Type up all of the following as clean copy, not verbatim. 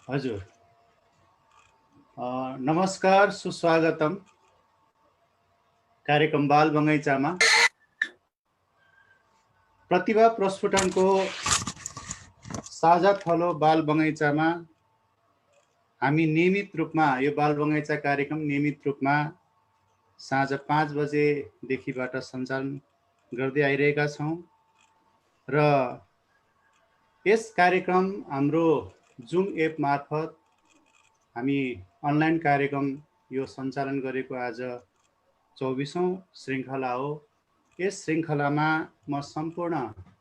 हजुर। नमस्कार, सुस्वागतम कार्यक्रम बाल बगैँचामा। प्रतिभा प्रस्फुटनको साझा थलो बाल बगैँचामा हामी नियमित रूपमा यो बाल बगैँचा कार्यक्रम नियमित रूपमा साँझ 5 बजेदेखिबाट सञ्चालन गर्दै आइरहेका छौँ र यस कार्यक्रम हाम्रो जुम एप मार्फत हामी अनलाइन कार्यक्रम यो सञ्चालन गरेको आज 24औं श्रृङ्खला हो। यस श्रृङ्खलामा म सम्पूर्ण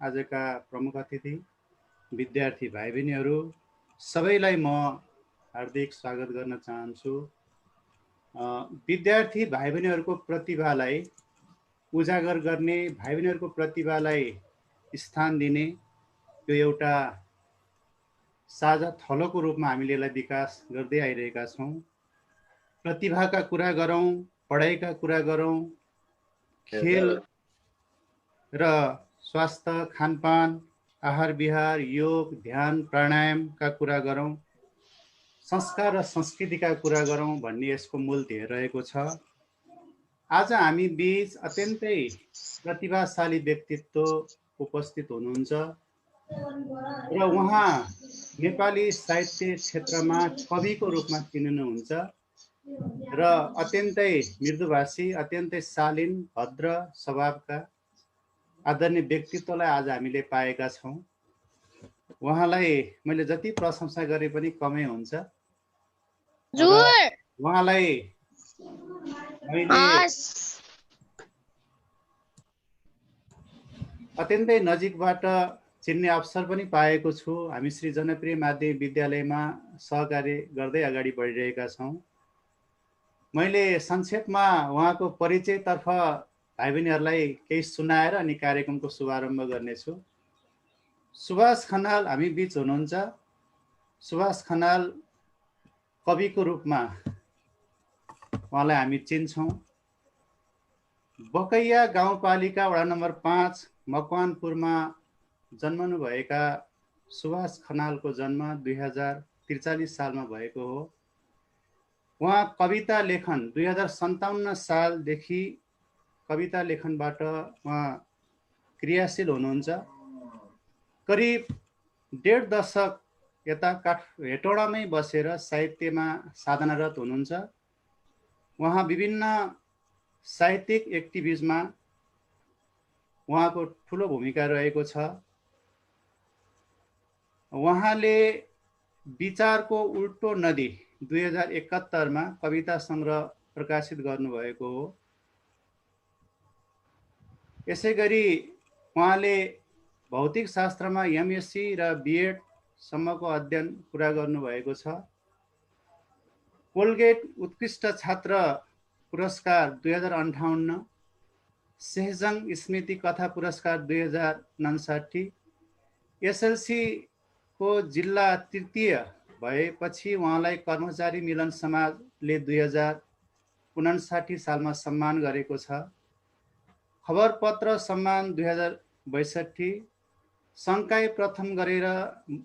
आजका प्रमुख अतिथि विद्यार्थी भाइ बहिनीहरू सबैलाई म हार्दिक स्वागत गर्न चाहन्छु। विद्यार्थी भाइ बहिनीहरूको प्रतिभालाई उजागर गर्ने, भाइ बहिनीहरूको प्रतिभालाई स्थान दिने यो एउटा साझा थलोको रूपमा हामीले यसलाई विकास गर्दै आइरहेका छौँ। प्रतिभाका कुरा गरौँ, पढाइका कुरा गरौँ, खेल र स्वास्थ्य, खानपान, आहार विहार, योग, ध्यान, प्राणायामका कुरा गरौँ, संस्कार र संस्कृतिका कुरा गरौँ भन्ने यसको मूल ध्येय रहेको छ। आज हामी बीच अत्यन्तै प्रतिभाशाली व्यक्तित्व उपस्थित हुनुहुन्छ र उहाँ नेपाली साहित्य क्षेत्रमा कविको रूपमा चिनिनुहुन्छ र अत्यन्तै मृदुभाषी, अत्यन्तै शालीन, भद्र स्वभावका आदरणीय व्यक्तित्वलाई आज हामीले पाएका छौँ। उहाँलाई मैले जति प्रशंसा गरे पनि कमै हुन्छ। उहाँलाई मैले अत्यन्तै नजिकबाट चिन्ने अवसर पनि पाएको छु। हामी श्री जनप्रिय माध्यमिक विद्यालयमा सहकार्य गर्दै अगाडि बढिरहेका छौँ। मैले संक्षेपमा उहाँको परिचयतर्फ भाइ बहिनीहरूलाई केही सुनाएर अनि कार्यक्रमको शुभारम्भ गर्नेछु। सुभाष खनाल हामी बीच हुनुहुन्छ। सुभाष खनाल कविको रूपमा उहाँलाई हामी चिन्छौँ। बकैया गाउँपालिका वडा नम्बर 5 मकवानपुरमा जन्मनुभएका सुभाष खनालको जन्म 2043 सालमा भएको हो। उहाँ कविता लेखन 2057 सालदेखि कविता लेखनबाट उहाँ क्रियाशील हुनुहुन्छ। करिब 1.5 दशक यता हेटौडामै बसेर साहित्यमा साधनारत हुनुहुन्छ। उहाँ विभिन्न साहित्यिक एक्टिभिजमा उहाँको ठुलो भूमिका रहेको छ। उहाँले विचारको उल्टो नदी 2071 मा कविता सङ्ग्रह प्रकाशित गर्नुभएको हो। यसै गरी उहाँले भौतिक शास्त्रमा एमएससी र बिएड सम्मको अध्ययन पुरा गर्नुभएको छ। कोलगेट उत्कृष्ट छात्र पुरस्कार 2058, सेहजङ स्मृति कथा पुरस्कार 2059, एसएलसी को जिल्ला तृतीय भएपछि उहाँलाई कर्मचारी मिलन समाजले 2059 सालमा सम्मान गरेको छ। खबरपत्र सम्मान 2062, सङ्काय प्रथम गरेर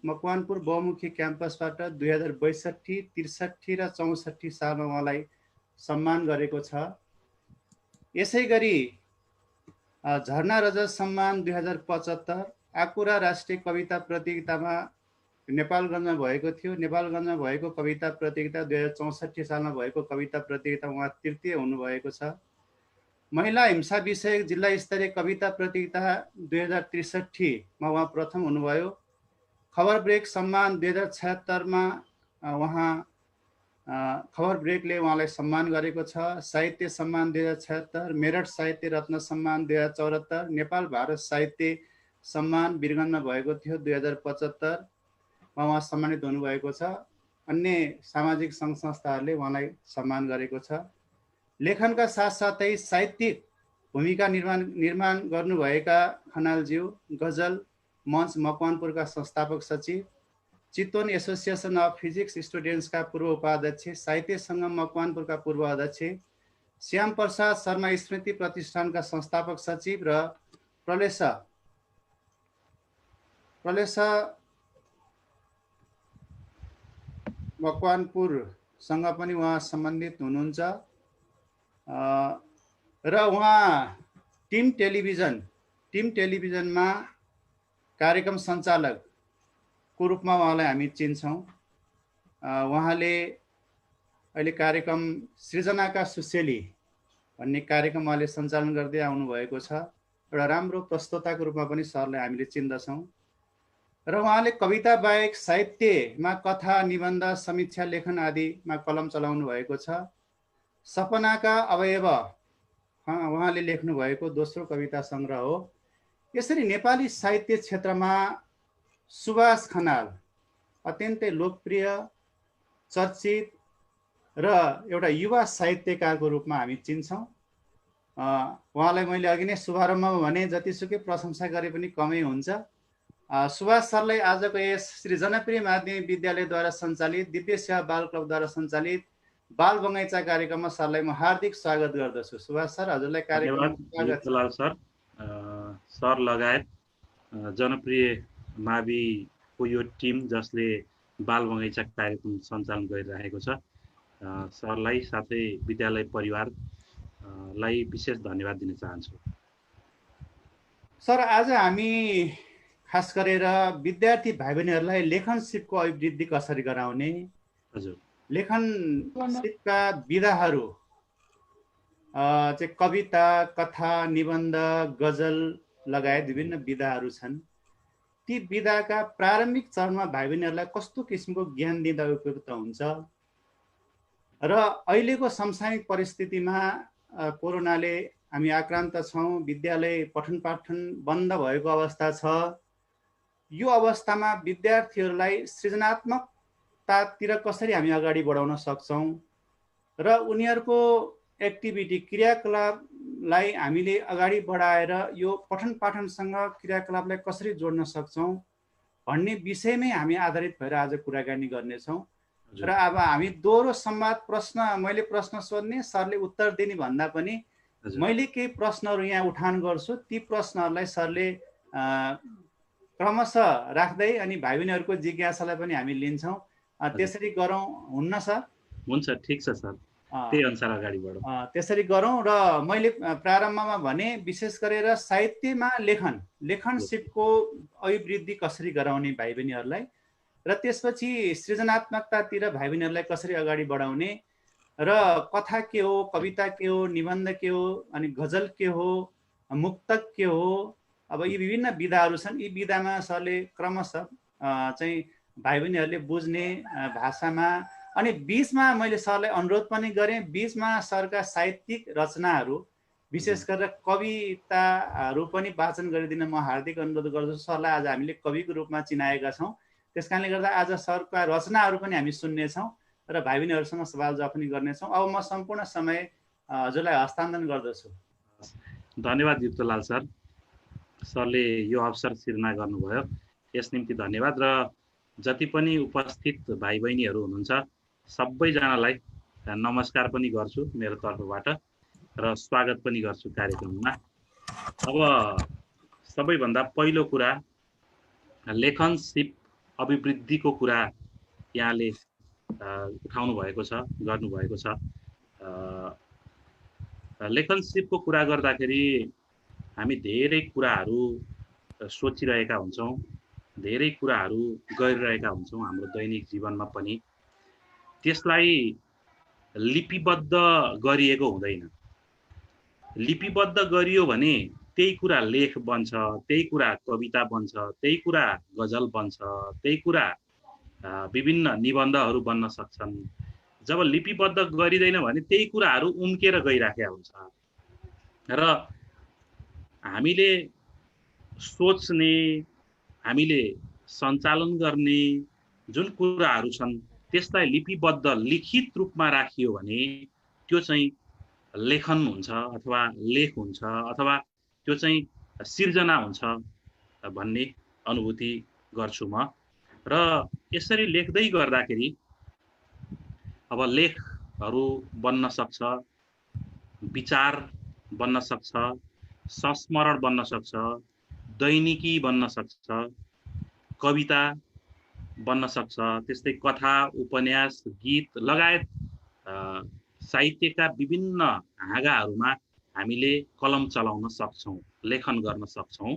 मकवानपुर बहुमुखी क्याम्पसबाट 2062, 63 र 64 सालमा उहाँलाई सम्मान गरेको छ। यसै गरी झरना रजत सम्मान 2075, आकुरा राष्ट्रिय कविता प्रतियोगितामा नेपालगञ्जमा भएको थियो। नेपालगञ्जमा भएको कविता प्रतियोगिता 2064 सालमा भएको कविता प्रतियोगिता उहाँ तृतीय हुनुभएको छ। महिला हिंसा विषयक जिल्ला स्तरीय कविता प्रतियोगिता 2063 मा उहाँ प्रथम हुनुभयो। खबर ब्रेक सम्मान 2076 मा उहाँ खबर ब्रेकले उहाँलाई सम्मान गरेको छ। साहित्य सम्मान 2076, मेरठ साहित्य रत्न सम्मान 2074, नेपाल भारत साहित्य सम्मान वीरगन्जमा भएको थियो 2075 मा उहाँ सम्मानित हुनुभएको छ। अन्य सामाजिक सङ्घ संस्थाहरूले उहाँलाई सम्मान गरेको छ। लेखनका साथसाथै साहित्यिक भूमिका निर्माण गर्नुभएका खनालज्यू गजल मञ्च मकवानपुरका संस्थापक सचिव, चितवन एसोसिएसन अफ फिजिक्स स्टुडेन्ट्सका पूर्व उपाध्यक्ष, साहित्य सङ्गम मकवानपुरका पूर्व अध्यक्ष, श्याम प्रसाद शर्मा स्मृति प्रतिष्ठानका संस्थापक सचिव र मकवानपुरसँग पनि उहाँ सम्बन्धित हुनुहुन्छ र उहाँ टिम टेलिभिजनमा कार्यक्रम सञ्चालकको रूपमा उहाँलाई हामी चिन्छौँ। उहाँले अहिले कार्यक्रम सृजनाका सुसेली भन्ने कार्यक्रम उहाँले सञ्चालन गर्दै आउनुभएको छ। एउटा राम्रो प्रस्तोताको रूपमा पनि सरलाई हामीले चिन्दछौँ र उहाँले कविता बाहेक साहित्यमा कथा, निबन्ध, समीक्षा, लेखन आदिमा कलम चलाउनु भएको छ। सपनाका अवयव उहाँले लेख्नु भएको दोस्रो कविता सङ्ग्रह हो। यसरी नेपाली साहित्य क्षेत्रमा सुभाष खनाल अत्यन्तै लोकप्रिय, चर्चित र एउटा युवा साहित्यकारको रूपमा हामी चिन्छौँ। उहाँलाई मैले अघि नै शुभारम्भमा भने जतिसुकै प्रशंसा गरे पनि कमै हुन्छ। सुभाष सरलाई आजको यस श्री जनप्रिय माध्यमिक विद्यालयद्वारा सञ्चालित दिव्य सेवा बाल क्लबद्वारा सञ्चालित बाल बगैँचा कार्यक्रममा सरलाई म हार्दिक स्वागत गर्दछु। सुभाष सर, हजुरलाई कार्यक्रममा स्वागत छ। सर लगायत जनप्रिय माविको यो टिम जसले बाल बगैँचा कार्यक्रम सञ्चालन गरिरहेको छ, सरलाई साथै विद्यालय परिवारलाई विशेष धन्यवाद दिन चाहन्छु। सर, आज हामी खास गरेर विद्यार्थी भाइ बहिनीहरूलाई लेखन सिपको अभिवृद्धि कसरी गराउने, हजुर, लेखन सिपका विधाहरू चाहिँ कविता, कथा, निबन्ध, गजल लगायत विभिन्न विधाहरू छन्। ती विधाका प्रारम्भिक चरणमा भाइ बहिनीहरूलाई कस्तो किसिमको ज्ञान दिँदा उपयुक्त हुन्छ र अहिलेको समसामयिक परिस्थितिमा कोरोनाले हामी आक्रान्त छौँ, विद्यालय पठन पाठन बन्द भएको अवस्था छ। यो अवस्थामा विद्यार्थीहरूलाई सृजनात्मकतातिर कसरी हामी अगाडि बढाउन सक्छौँ र उनीहरूको एक्टिभिटी, क्रियाकलापलाई हामीले अगाडि बढाएर यो पठन पाठनसँग क्रियाकलापलाई कसरी जोड्न सक्छौँ भन्ने विषयमै हामी आधारित भएर आज कुराकानी गर्नेछौँ। र अब हामी दोहोरो संवाद प्रश्न, मैले प्रश्न सोध्ने, सरले उत्तर दिने भन्दा पनि मैले केही प्रश्नहरू यहाँ उठान गर्छु, ती प्रश्नहरूलाई सरले क्रमशः राख्दै अनि भाइ बहिनीहरूको जिज्ञासालाई पनि हामी लिन्छौँ। त्यसरी गरौँ, हुन्न सर? हुन्छ, ठिक छ सर, त्यही अनुसार अगाडि बढौँ। त्यसरी गरौँ। र मैले प्रारम्भमा भने विशेष गरेर साहित्यमा लेखन सिपको अभिवृद्धि कसरी गराउने भाइ बहिनीहरूलाई र त्यसपछि सृजनात्मकतातिर भाइ बहिनीहरूलाई कसरी अगाडि बढाउने र कथा के हो, कविता के हो, निबन्ध के हो, अनि गजल के हो, मुक्तक के हो, अब यी विभिन्न विधाहरू छन्। यी विधामा सरले क्रमशः चाहिँ भाइ बहिनीहरूले बुझ्ने भाषामा, अनि बीचमा मैले सरलाई अनुरोध पनि गरेँ, बीचमा सरका साहित्यिक रचनाहरू विशेष गरेर कविताहरू पनि वाचन गरिदिन म हार्दिक अनुरोध गर्दछु। सरलाई आज हामीले कविको रूपमा चिनाएका छौँ, त्यस कारणले गर्दा आज सरका रचनाहरू पनि हामी सुन्नेछौँ र भाइ बहिनीहरूसँग सवाल जवाफ पनि गर्नेछौँ। अब म सम्पूर्ण समय हजुरलाई हस्तान्तरण गर्दछु। धन्यवाद युक्तलाल सर, सरले यो अवसर सिर्जना गर्नुभयो, यस निम्ति धन्यवाद। र जति पनि उपस्थित भाइ बहिनीहरू हुनुहुन्छ सबैजनालाई नमस्कार पनि गर्छु मेरो तर्फबाट र स्वागत पनि गर्छु कार्यक्रममा। अब सबैभन्दा पहिलो कुरा, लेखन सिप अभिवृद्धिको कुरा यहाँले उठाउनु भएको छ, गर्नुभएको छ। लेखन सिपको कुरा गर्दाखेरि हामी धेरै कुराहरू सोचिरहेका हुन्छौँ, धेरै कुराहरू गरिरहेका हुन्छौँ हाम्रो दैनिक जीवनमा पनि। त्यसलाई लिपिबद्ध गरिएको हुँदैन। लिपिबद्ध गरियो भने त्यही कुरा लेख बन्छ, त्यही कुरा कविता बन्छ, त्यही कुरा गजल बन्छ, त्यही कुरा विभिन्न निबन्धहरू बन्न सक्छन्। जब लिपिबद्ध गरिँदैन भने त्यही कुराहरू उम्केर गइराखेका हुन्छ र हामीले सोच्ने, हामीले सञ्चालन गर्ने जुन कुराहरू छन् त्यसलाई लिपिबद्ध लिखित रूपमा राखियो भने त्यो चाहिँ लेखन हुन्छ अथवा लेख हुन्छ अथवा त्यो चाहिँ सिर्जना हुन्छ भन्ने अनुभूति गर्छु म। र यसरी लेख्दै गर्दाखेरि अब लेखहरू बन्न सक्छ, विचार बन्न सक्छ, संस्मरण बन्न सक्छ, दैनिकी बन्न सक्छ, कविता, बन्न सक्छ। त्यस्तै कथा, उपन्यास, गीत लगायत साहित्यका विभिन्न हाँगाहरूमा हामीले कलम चलाउन सक्छौँ, लेखन गर्न सक्छौँ।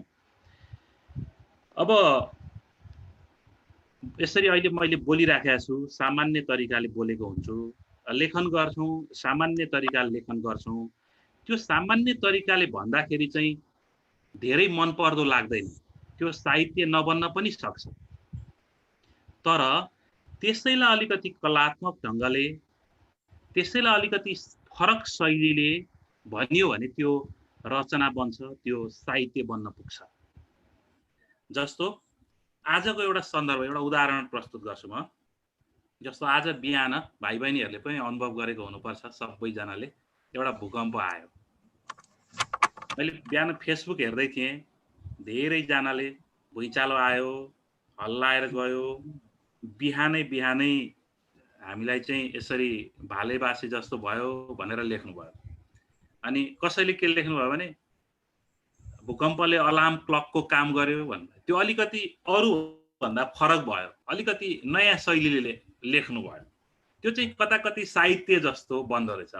अब यसरी अहिले मैले बोलिराखेको छु, सामान्य तरिकाले बोलेको हुन्छु, लेखन गर्छौँ, सामान्य तरिकाले लेखन गर्छौँ। त्यो सामान्य तरिकाले भन्दाखेरि चाहिँ धेरै मनपर्दो लाग्दैन, त्यो साहित्य नबन्न पनि सक्छ। तर त्यसैलाई अलिकति कलात्मक ढङ्गले, त्यसैलाई अलिकति फरक शैलीले भनियो भने त्यो रचना बन्छ, त्यो साहित्य बन्न पुग्छ। जस्तो आजको एउटा सन्दर्भ, एउटा उदाहरण प्रस्तुत गर्छु म। जस्तो आज बिहान भाइ बहिनीहरूले पनि अनुभव गरेको हुनुपर्छ सबैजनाले, एउटा भूकम्प आयो। मैले बिहान फेसबुक हेर्दै थिएँ, धेरैजनाले भुइँचालो आयो, हल्लाएर गयो, बिहानै बिहानै हामीलाई चाहिँ यसरी भालेबासे जस्तो भयो भनेर लेख्नुभयो। अनि कसैले के लेख्नुभयो भने भूकम्पले अलार्म क्लकको काम गर्यो भन्दा, त्यो अलिकति अरू भन्दा फरक भयो, अलिकति नयाँ शैलीले लेख्नुभयो। त्यो चाहिँ कता कति साहित्य जस्तो बन्दो रहेछ।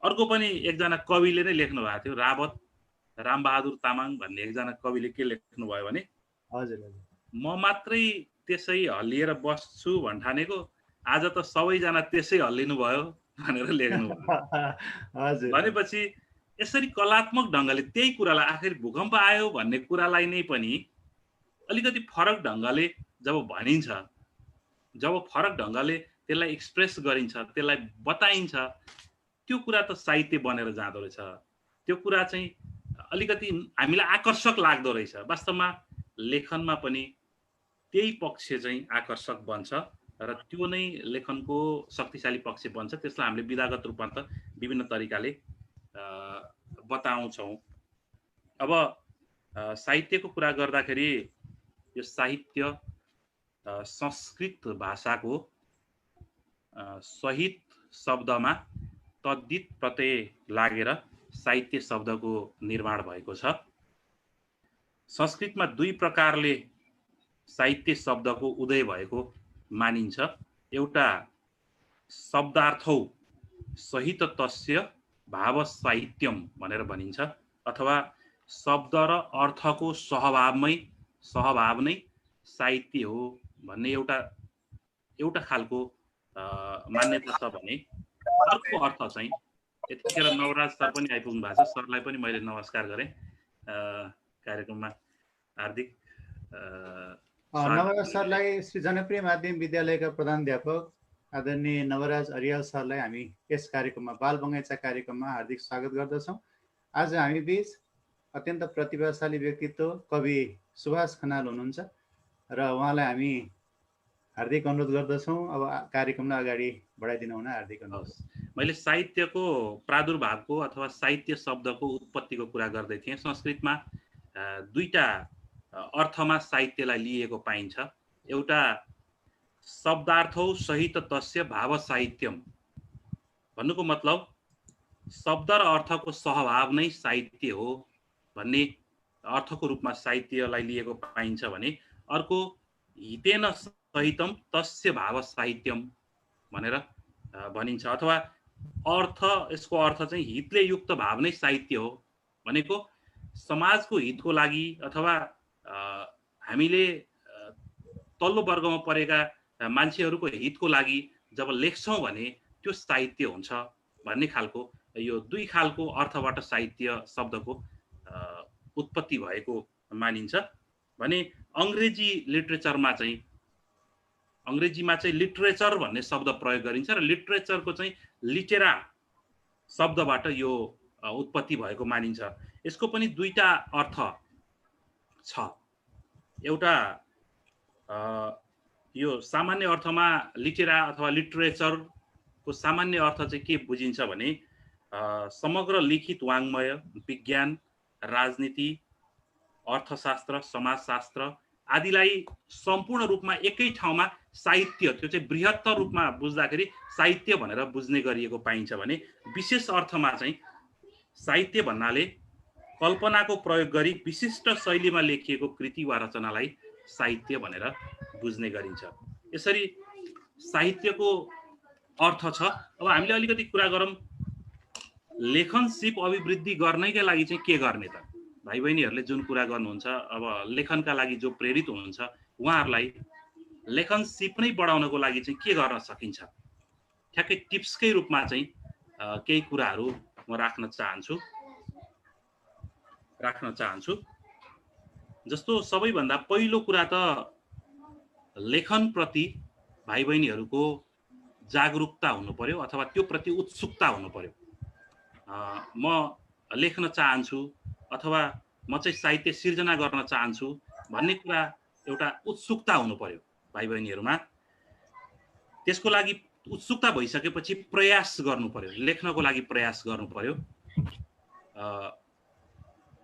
अर्को पनि एकजना कविले नै लेख्नु भएको थियो, रामबहादुर तामाङ भन्ने एकजना कविले के लेख्नुभयो भने, हजुर म मात्रै त्यसै हल्लिएर बस्छु भन्ठानेको, आज त सबैजना त्यसै हल्लिनु भयो भनेर लेख्नुभयो। हजुर। भनेपछि यसरी कलात्मक ढङ्गले त्यही कुरालाई, आखिर भूकम्प आयो भन्ने कुरालाई नै पनि अलिकति फरक ढङ्गले जब भनिन्छ, जब फरक ढङ्गले त्यसलाई एक्सप्रेस गरिन्छ, त्यसलाई बताइन्छ, त्यो कुरा त साहित्य बनेर जाँदो रहेछ। त्यो कुरा चाहिँ अलिकति हामीलाई आकर्षक लाग्दो रहेछ। वास्तवमा लेखनमा पनि त्यही पक्ष चाहिँ आकर्षक बन्छ र त्यो नै लेखनको शक्तिशाली पक्ष बन्छ। त्यसलाई हामीले विधागत रूपमा त विभिन्न तरिकाले बताउँछौँ। अब साहित्यको कुरा गर्दाखेरि यो साहित्य संस्कृत भाषाको सहित शब्दमा तद्धित प्रत्यय लागेर साहित्य शब्दको निर्माण भएको छ। संस्कृतमा दुई प्रकारले साहित्य शब्दको उदय भएको मानिन्छ। एउटा शब्दार्थौ सहित तस्य भाव साहित्यम भनेर भनिन्छ, अथवा शब्द र अर्थको सहभाव नै साहित्य हो भन्ने एउटा खालको मान्यता छ भने, अर्को अर्थ चाहिँ यतिखेर नवराज सर पनि आइपुग्नु भएको छ। सरलाई पनि मैले नमस्कार गरेँ, कार्यक्रममा हार्दिक नवराज सरलाई, श्री जनप्रिय माध्यमिक विद्यालयका प्रधानाध्यापक आदरणीय नवराज अरियाल सरलाई हामी यस कार्यक्रममा, बाल बगैँचा कार्यक्रममा हार्दिक स्वागत गर्दछौँ। आज हामी बीच अत्यन्त प्रतिभाशाली व्यक्तित्व कवि सुभाष खनाल हुनुहुन्छ र उहाँलाई हामी हार्दिक अनुरोध गर्दछौँ। अब कार्यक्रमलाई अगाडि बढाइदिनु हुन हार्दिक अनुरोध। मैले साहित्यको प्रादुर्भावको अथवा साहित्य शब्दको उत्पत्तिको कुरा गर्दै थिएँ। संस्कृतमा दुईटा अर्थमा साहित्यलाई लिएको पाइन्छ। एउटा शब्दार्थौ सहित तस्य भाव साहित्यम भन्नुको मतलब शब्द र अर्थको सहभाव नै साहित्य हो भन्ने अर्थको रूपमा साहित्यलाई लिएको पाइन्छ भने, अर्को हितेन सहितम तस्य भाव साहित्यम भनेर भनिन्छ। अथवा यसको अर्थ चाहिँ हितले युक्त भाव नै साहित्य हो भनेको समाजको हितको लागि अथवा हामीले तल्लो वर्गमा परेका मान्छेहरूको हितको लागि जब लेख्छौँ भने त्यो साहित्य हुन्छ भन्ने खालको, यो दुई खालको अर्थबाट साहित्य शब्दको उत्पत्ति भएको मानिन्छ। भने अङ्ग्रेजीमा चाहिँ लिटरेचर भन्ने शब्द प्रयोग गरिन्छ र लिटरेचरको चाहिँ लिटेरा शब्दबाट यो उत्पत्ति भएको मानिन्छ। यसको पनि दुईटा अर्थ छ। एउटा यो सामान्य अर्थमा लिटेरा अथवा लिटरेचरको सामान्य अर्थ चाहिँ के बुझिन्छ भने, समग्र लिखित वाङ्मय, विज्ञान, राजनीति, अर्थशास्त्र, समाजशास्त्र आदिलाई सम्पूर्ण रूपमा एकै ठाउँमा साहित्य, त्यो चाहिँ बृहत्तर रूपमा बुझ्दाखेरि साहित्य भनेर बुझ्ने गरिएको पाइन्छ भने, विशेष अर्थमा चाहिँ साहित्य भन्नाले कल्पनाको प्रयोग गरी विशिष्ट शैलीमा लेखिएको कृति वा रचनालाई साहित्य भनेर बुझ्ने गरिन्छ। यसरी साहित्यको अर्थ छ। अब हामीले अलिकति कुरा गरौँ लेखन सिप अभिवृद्धि गर्नैका लागि चाहिँ के गर्ने त? भाइ बहिनीहरूले जुन कुरा गर्नुहुन्छ, अब लेखनका लागि जो प्रेरित हुनुहुन्छ उहाँहरूलाई लेखन सिप नै बढाउनको लागि चाहिँ के गर्न सकिन्छ? ठ्याक्कै टिप्सकै रूपमा चाहिँ केही कुराहरू म राख्न चाहन्छु। जस्तो सबैभन्दा पहिलो कुरा त लेखन प्रति भाइ बहिनीहरूको जागरुकता हुनु पर्यो अथवा त्यो प्रति उत्सुकता हुनु पर्यो। म लेख्न चाहन्छु अथवा म चाहिँ साहित्य सिर्जना गर्न चाहन्छु भन्ने कुरा एउटा उत्सुकता हुनु पर्यो भाइ बहिनीहरूमा। त्यसको लागि उत्सुकता भइसकेपछि प्रयास गर्नु पर्यो, लेख्नको लागि प्रयास गर्नु पर्यो।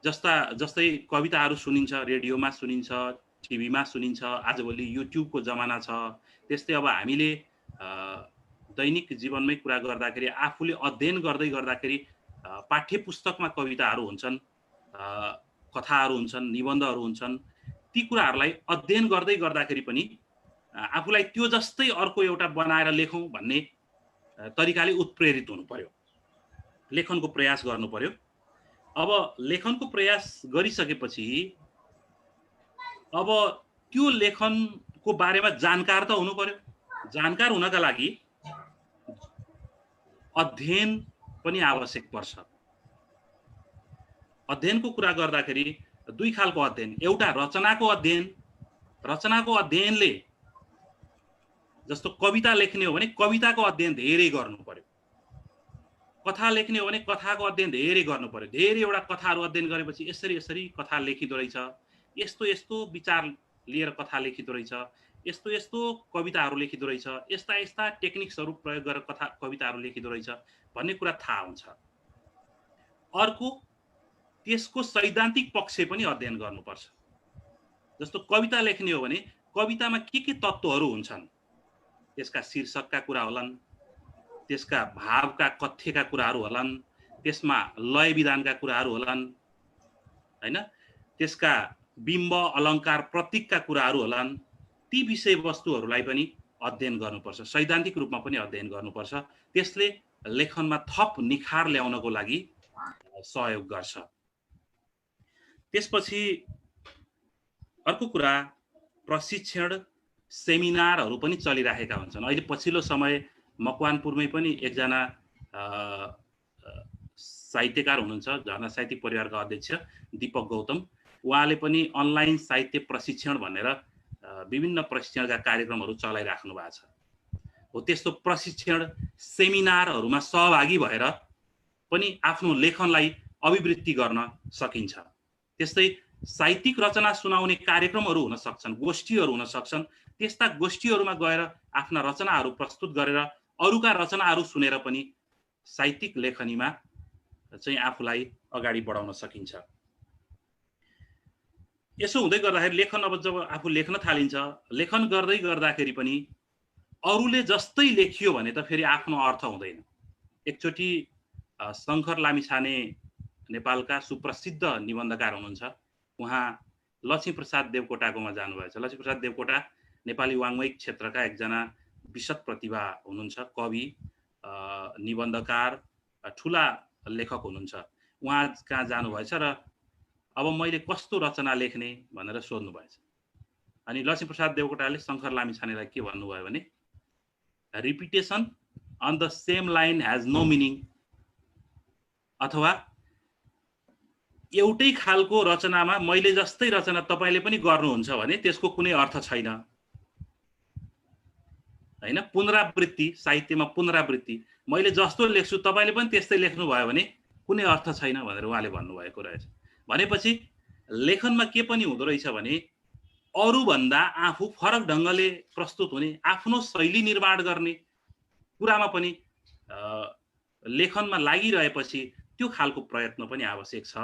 जस्तै कविताहरू सुनिन्छ, रेडियोमा सुनिन्छ, टिभीमा सुनिन्छ, आजभोलि युट्युबको जमाना छ। त्यस्तै अब हामीले दैनिक जीवनमै कुरा गर्दाखेरि आफूले अध्ययन गर्दै गर्दाखेरि पाठ्य पुस्तकमा कविताहरू हुन्छन्, कथाहरू हुन्छन्, निबन्धहरू हुन्छन्। ती कुराहरूलाई अध्ययन गर्दै गर्दाखेरि पनि आफूलाई त्यो जस्तै अर्को एउटा बनाएर लेखौँ भन्ने तरिकाले उत्प्रेरित हुनु पर्यो, लेखनको प्रयास गर्नु पर्यो। अब लेखनको प्रयास गरिसकेपछि अब त्यो लेखनको बारेमा जानकार त हुनु पर्यो। जानकार हुनका लागि अध्ययन पनि आवश्यक पर्छ। अध्ययनको कुरा गर्दाखेरि दुई खालको अध्ययन, एउटा रचनाको अध्ययनले जस्तो कविता लेख्ने हो भने कविताको अध्ययन धेरै गर्नु पर्यो, कथा लेख्ने हो भने कथाको अध्ययन धेरै गर्नु पर्यो। धेरैवटा कथाहरू अध्ययन गरेपछि यसरी कथा लेखिदो रहेछ, यस्तो विचार लिएर कथा लेखिदो रहेछ, यस्तो कविताहरू लेखिदो रहेछ, यस्ता टेक्निक्सहरू प्रयोग गरेर कविताहरू लेखिदो रहेछ भन्ने कुरा थाहा हुन्छ। अर्को त्यसको सैद्धान्तिक पक्ष पनि अध्ययन गर्नुपर्छ। जस्तो कविता लेख्ने हो भने कवितामा के तत्त्वहरू हुन्छन्, त्यसका शीर्षकका कुरा होलान्, त्यसका भावका कथ्यका कुराहरू होलान्, त्यसमा लय विधानका कुराहरू होलान्, हैन, त्यसका बिम्ब अलङ्कार प्रतीकका कुराहरू होलान्। ती विषयवस्तुहरूलाई पनि अध्ययन गर्नुपर्छ, सैद्धान्तिक रूपमा पनि अध्ययन गर्नुपर्छ। त्यसले लेखनमा थप निखार ल्याउनको लागि सहयोग गर्छ। त्यसपछि अर्को कुरा प्रशिक्षण सेमिनारहरू पनि चलिरहेका हुन्छन्। अहिले पछिल्लो समय मकवानपुरमै पनि एकजना साहित्यकार हुनुहुन्छ, झरना साहित्यिक परिवारका अध्यक्ष दीपक गौतम, उहाँले पनि अनलाइन साहित्य प्रशिक्षण भनेर विभिन्न प्रशिक्षणका कार्यक्रमहरू चलाइराख्नु भएको छ। हो त्यस्तो प्रशिक्षण सेमिनारहरूमा सहभागी भएर पनि आफ्नो लेखनलाई अभिवृद्धि गर्न सकिन्छ। त्यस्तै साहित्यिक रचना सुनाउने कार्यक्रमहरू हुन सक्छन्, गोष्ठीहरू हुन सक्छन्। त्यस्ता गोष्ठीहरूमा गएर आफ्ना रचनाहरू प्रस्तुत गरेर अरूका रचनाहरू सुनेर पनि साहित्यिक लेखनीमा चाहिँ आफूलाई अगाडि बढाउन सकिन्छ। यसो हुँदै गर्दाखेरि लेखन, अब जब आफू लेख्न थालिन्छ, लेखन गर्दै गर्दाखेरि पनि अरूले जस्तै लेखियो भने त फेरि आफ्नो अर्थ हुँदैन। एकचोटि शङ्कर लामिछाने नेपालका सुप्रसिद्ध निबन्धकार हुनुहुन्छ, उहाँ लक्ष्मीप्रसाद देवकोटाकोमा जानुभएछ। लक्ष्मीप्रसाद देवकोटा नेपाली वाङ्मयिक क्षेत्रका एकजना विशद प्रतिभा हुनुहुन्छ, कवि, निबन्धकार, ठुला लेखक हुनुहुन्छ। उहाँ कहाँ जानुभएछ र अब मैले कस्तो रचना लेख्ने भनेर सोध्नु भएछ। अनि लक्ष्मीप्रसाद देवकोटाले शङ्कर लामिछानेलाई के भन्नुभयो भने, repetition on the same line has no meaning, अथवा एउटै खालको रचनामा मैले जस्तै रचना तपाईले पनि गर्नुहुन्छ भने त्यसको कुनै अर्थ छैन, हैन। पुनरावृत्ति, साहित्यमा पुनरावृत्ति, मैले जस्तो लेख्छु तपाईले पनि त्यस्तै लेख्नु भयो भने कुनै अर्थ छैन भनेर उहाँले भन्नुभएको रहेछ। भनेपछि लेखनमा के पनि हुँदो रहेछ भने अरूभन्दा आफू फरक ढङ्गले प्रस्तुत हुने, आफ्नो शैली निर्माण गर्ने कुरामा पनि लेखनमा लागिरहेपछि त्यो खालको प्रयत्न पनि आवश्यक छ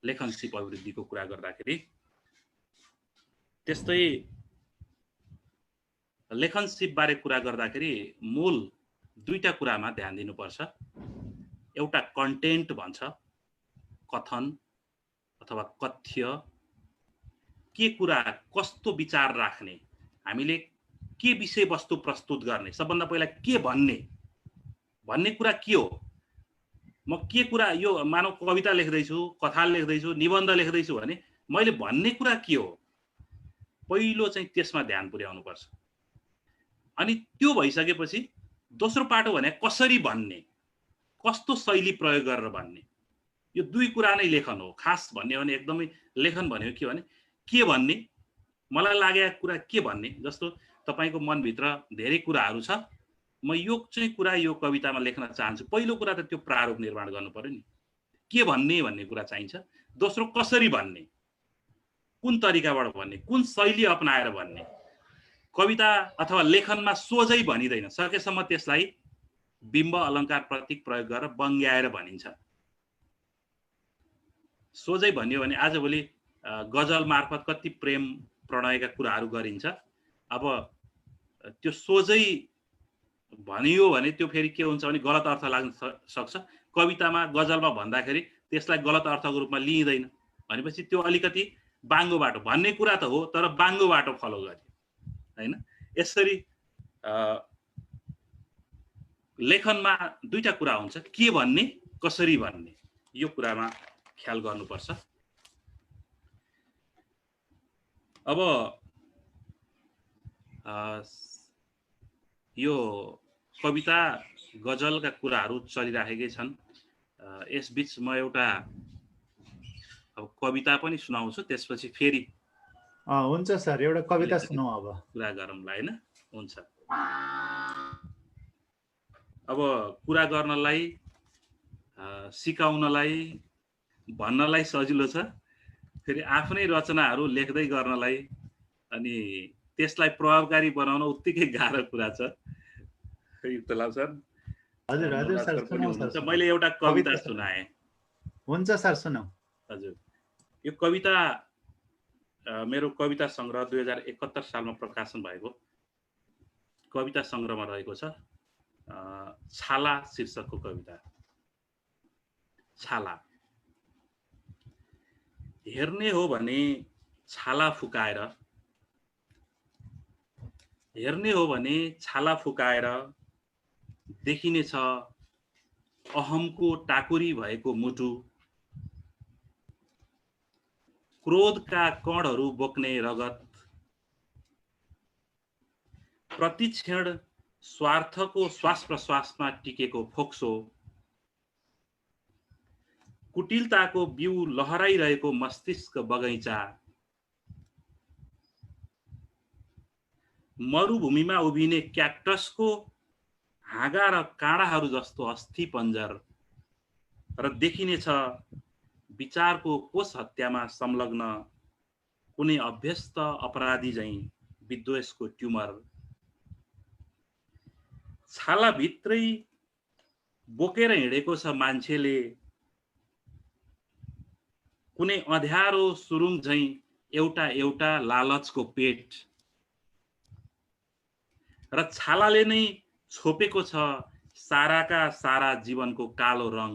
लेखन सिप अभिवृद्धिको कुरा गर्दाखेरि। त्यस्तै लेखन सिप बारे कुरा गर्दाखेरि मूल दुईटा कुरामा ध्यान दिनुपर्छ। एउटा कन्टेन्ट भन्छ, कथन अथवा कथ्य, के कुरा कस्तो विचार राख्ने, हामीले के विषयवस्तु प्रस्तुत गर्ने, सबभन्दा पहिला के भन्ने कुरा के हो। म के कुरा यो मानव कविता लेख्दैछु, कथा लेख्दैछु, निबन्ध लेख्दैछु भने मैले भन्ने कुरा के हो, पहिलो चाहिँ त्यसमा ध्यान पुर्याउनु पर्छ। अनि त्यो भइसकेपछि दोस्रो पाटो भने कसरी भन्ने, कस्तो शैली प्रयोग गरेर भन्ने। यो दुई कुरा नै लेखन हो। खास भन्ने हो भने एकदमै लेखन भन्यो के भन्ने, मलाई लागेको कुरा के भन्ने। जस्तो तपाईको मनभित्र धेरै कुराहरू छ, म यो चाहिँ कुरा यो कवितामा लेख्न चाहन्छु। पहिलो कुरा त त्यो प्रारूप निर्माण गर्नु पर्यो नि, के भन्ने कुरा चाहिन्छ। दोस्रो कसरी भन्ने, कुन तरिकाबाट भन्ने, कुन शैली अपनाएर भन्ने। कविता अथवा लेखनमा सोझै भनिदैन, सकेसम्म त्यसलाई बिम्ब अलङ्कार प्रतीक प्रयोग गरेर बङ्ग्याएर भनिन्छ। सोझै भन्यो भने आजभोलि गजल मार्फत कति प्रेम प्रणयका कुराहरू गरिन्छ। अब त्यो सोझै भनियो भने त्यो फेरि के हुन्छ भने गलत अर्थ लाग्न सक्छ। कवितामा गजलमा भन्दाखेरि त्यसलाई गलत अर्थको रूपमा लिइदैन भनेपछि त्यो अलिकति बाङ्गो बाटो, भन्ने कुरा त हो तर बाङ्गो बाटो फलो गर्यो हैन। यसरी लेखनमा दुईटा कुरा हुन्छ, के भन्ने, कसरी भन्ने। यो कुरामा ख्याल गर्नुपर्छ। अब यो कविता गजलका कुराहरू चलिराखेकै छन्। यसबीच म एउटा अब कविता पनि सुनाउँछु, त्यसपछि फेरि हुन्छ सर, एउटा कविता सुनाऊ अब, कुरा गरौँला हैन। हुन्छ। अब कुरा गर्नलाई, सिकाउनलाई, भन्नलाई सजिलो छ, फेरि आफ्नै रचनाहरू लेख्दै गर्नलाई अनि त्यसलाई प्रभावकारी बनाउन उत्तिकै गाह्रो कुरा छ। युक्तलाल सर, हजुर हजुर सर, सुनाऊ सर। मैले एउटा कविता सुनाएँ। हुन्छ सर, सुनाऊ। हजुर, यो कविता मेरो कविता संग्रह 2071 सालमा प्रकाशन भएको कविता संग्रहमा रहेको छ। छाला शीर्षकको कविता। छाला। हेर्ने हो भने छाला फुकाएर, हेर्ने हो भने छाला फुकाएर देखिनेछ अहमको टाकुरी भएको मुटु, क्रोधका कणहरू बोक्ने रगत, प्रतिक्षण स्वार्थको श्वास प्रश्वासमा टिकेको फोक्सो, कुटिलताको बिउ लहराइरहेको मस्तिष्क बगैँचा, मरुभूमिमा उभिने क्याक्टसको हाँगा र काँडाहरू जस्तो अस्थि पञ्जर र देखिनेछ विचारको कोष हत्यामा संलग्न कुनै अभ्यस्त अपराधी झैं विद्वेषको ट्युमर। छाला भित्रै बोकेर हिँडेको छ मान्छेले कुनै अँध्यारो सुरुङ झैं एउटा एउटा लालचको पेट, र छालाले नै छोपेको छ साराका सारा जीवनको कालो रङ।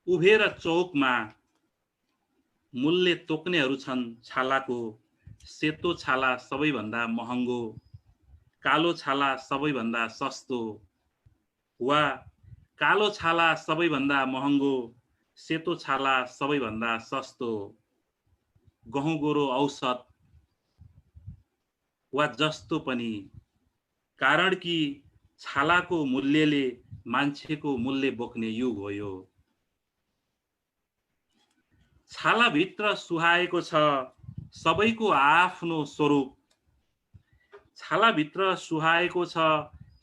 उभेर चौकमा मूल्य तोक्नेहरू छन् छालाको, सेतो छाला सबैभन्दा महँगो, कालो छाला सबैभन्दा सस्तो, वा कालो छाला सबैभन्दा महँगो, सेतो छाला सबैभन्दा सस्तो, गहुँ गोरो औसत वा जस्तो पनि, कारण कि छालाको मूल्यले मान्छेको मूल्य बोक्ने युग हो यो। छाला भित्र सुहाएको छ सबैको आफ्नो स्वरूप, छाला भित्र सुहाएको छ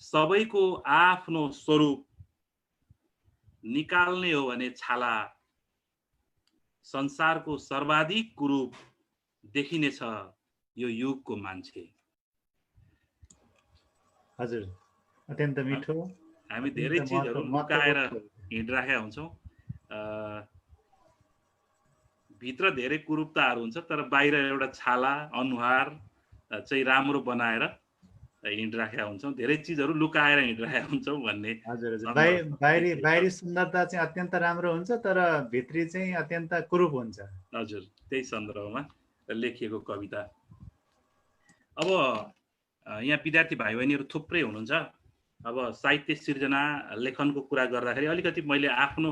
सबैको आफ्नो स्वरूप, निकाल्ने हो भने छाला संसारको सर्वाधिक कुरूप, देखिनेछ यो युगको मान्छे। हजुर, अत्यन्त मिठो। हामी धेरै चीजहरू लुकाएर हिँडिराखेका हुन्छौँ। भित्र धेरै कुरूपताहरू हुन्छ तर बाहिर एउटा छाला अनुहार चाहिँ राम्रो बनाएर हिँडिराखेका हुन्छौँ, धेरै चिजहरू लुकाएर हिँडिराखेका हुन्छौँ भन्ने हजुर हजुर सन्दर्भ बाहिरी सुन्दरता चाहिँ अत्यन्त राम्रो हुन्छ तर भित्री चाहिँ अत्यन्त कुरूप हुन्छ। हजुर, त्यही सन्दर्भमा लेखिएको कविता। अब यहाँ विद्यार्थी भाइ बहिनीहरू थुप्रै हुनुहुन्छ। अब साहित्य सिर्जना लेखनको कुरा गर्दाखेरि अलिकति मैले आफ्नो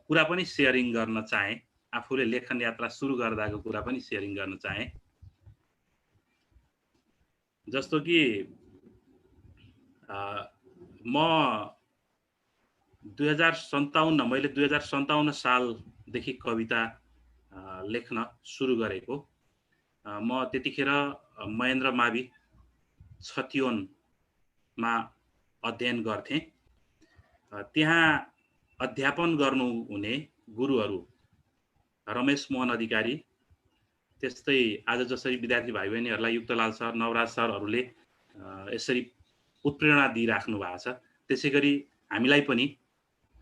कुरा पनि सेयरिङ गर्न चाहेँ, आफूले लेखन यात्रा सुरु गर्दाको कुरा पनि सेयरिङ गर्न चाहेँ। जस्तो कि म 2057 मैले 2057 सालदेखि कविता लेख्न सुरु गरेको। म त्यतिखेर महेन्द्र मावि छतिवनमा अध्ययन गर्थेँ। त्यहाँ अध्यापन गर्नुहुने गुरुहरू रमेश मोहन अधिकारी, त्यस्तै आज जसरी विद्यार्थी भाइ बहिनीहरूलाई युक्तलाल सर, नवराज सरहरूले यसरी उत्प्रेरणा दिइराख्नु भएको छ, त्यसै गरी हामीलाई पनि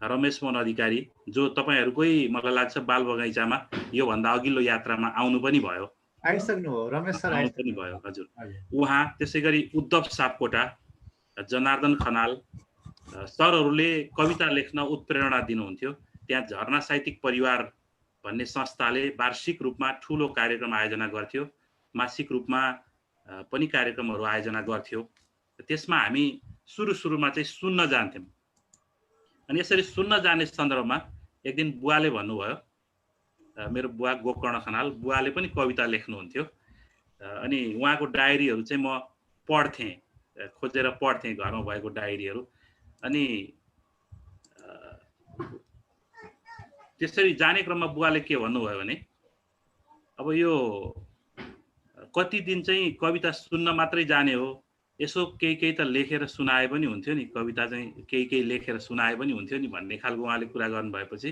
रमेश मोहन अधिकारी, जो तपाईँहरूकै मलाई लाग्छ बाल बगैँचामा योभन्दा अघिल्लो यात्रामा आउनु पनि भयो, आइसक्नु हो रमेश सर, आउनु पनि भयो। हजुर, उहाँ, त्यसै गरी उद्धव सापकोटा, जनार्दन खनाल सरहरूले कविता लेख्न उत्प्रेरणा दिनुहुन्थ्यो। त्यहाँ झरना साहित्यिक परिवार भन्ने संस्थाले वार्षिक रूपमा ठुलो कार्यक्रम आयोजना गर्थ्यो, मासिक रूपमा पनि कार्यक्रमहरू आयोजना गर्थ्यो। त्यसमा हामी सुरुमा चाहिँ सुन्न जान्थ्यौँ। अनि यसरी सुन्न जाने सन्दर्भमा एक दिन बुवाले भन्नुभयो, मेरो बुवा गोकर्ण खनाल, बुवाले पनि कविता लेख्नुहुन्थ्यो। अनि उहाँको डायरीहरू चाहिँ म पढ्थेँ, खोजेर पढ्थेँ घरमा भएको डायरीहरू। अनि त्यसरी जाने क्रममा बुवाले के भन्नुभयो भने, अब यो कति दिन चाहिँ कविता सुन्न मात्रै जाने हो, यसो केही त लेखेर सुनाए पनि हुन्थ्यो नि, कविता चाहिँ केही लेखेर सुनाए पनि हुन्थ्यो नि भन्ने खालको उहाँले कुरा गर्नुभएपछि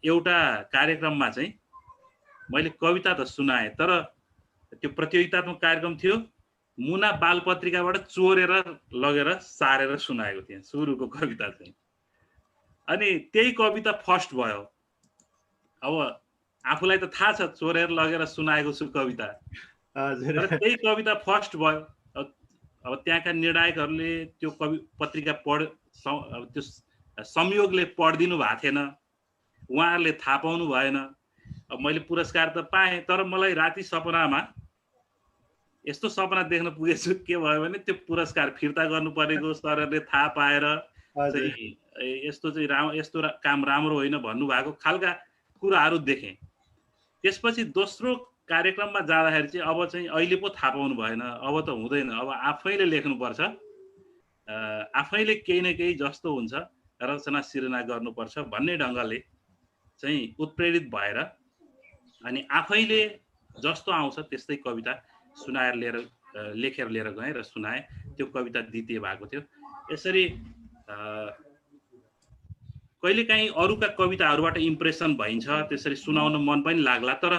एउटा कार्यक्रममा चाहिँ मैले कविता त सुनाएँ, तर त्यो प्रतियोगितात्मक कार्यक्रम थियो, मुना बाल पत्रिकाबाट चोरेर लगेर सारेर सुनाएको थिएँ सुरुको कविता चाहिँ। अनि त्यही कविता फर्स्ट भयो। अब आफूलाई त थाहा छ चोरेर लगेर सुनाएको छु कविता, तर त्यही कविता फर्स्ट भयो। अब त्यहाँका निर्णायकहरूले त्यो पत्रिका त्यो संयोगले पढिदिनु भएको थिएन, उहाँहरूले थाहा पाउनु भएन। अब मैले पुरस्कार त पाएँ, तर मलाई राति सपनामा यस्तो सपना देख्न पुगेछु, के भयो भने त्यो पुरस्कार फिर्ता गर्नु परेको सरहरूले थाहा पाएर चाहिँ यस्तो काम राम्रो होइन भन्नुभएको खालका कुराहरू देखेँ। त्यसपछि दोस्रो कार्यक्रममा जाँदाखेरि चाहिँ अब चाहिँ अहिले पो थाहा पाउनु भएन, अब त हुँदैन, अब आफैले लेख्नुपर्छ, आफैले केही न केही जस्तो हुन्छ रचना सिर्जना गर्नुपर्छ भन्ने ढङ्गले चाहिँ उत्प्रेरित भएर अनि आफैले जस्तो आउँछ त्यस्तै कविता सुनाएर लेखेर लिएर गएँ र सुनाएँ। त्यो कविता द्वितीय भएको थियो। यसरी कहिलेकाहीँ अरूका कविताहरूबाट इम्प्रेसन भइन्छ, त्यसरी सुनाउन मन पनि लाग्ला, तर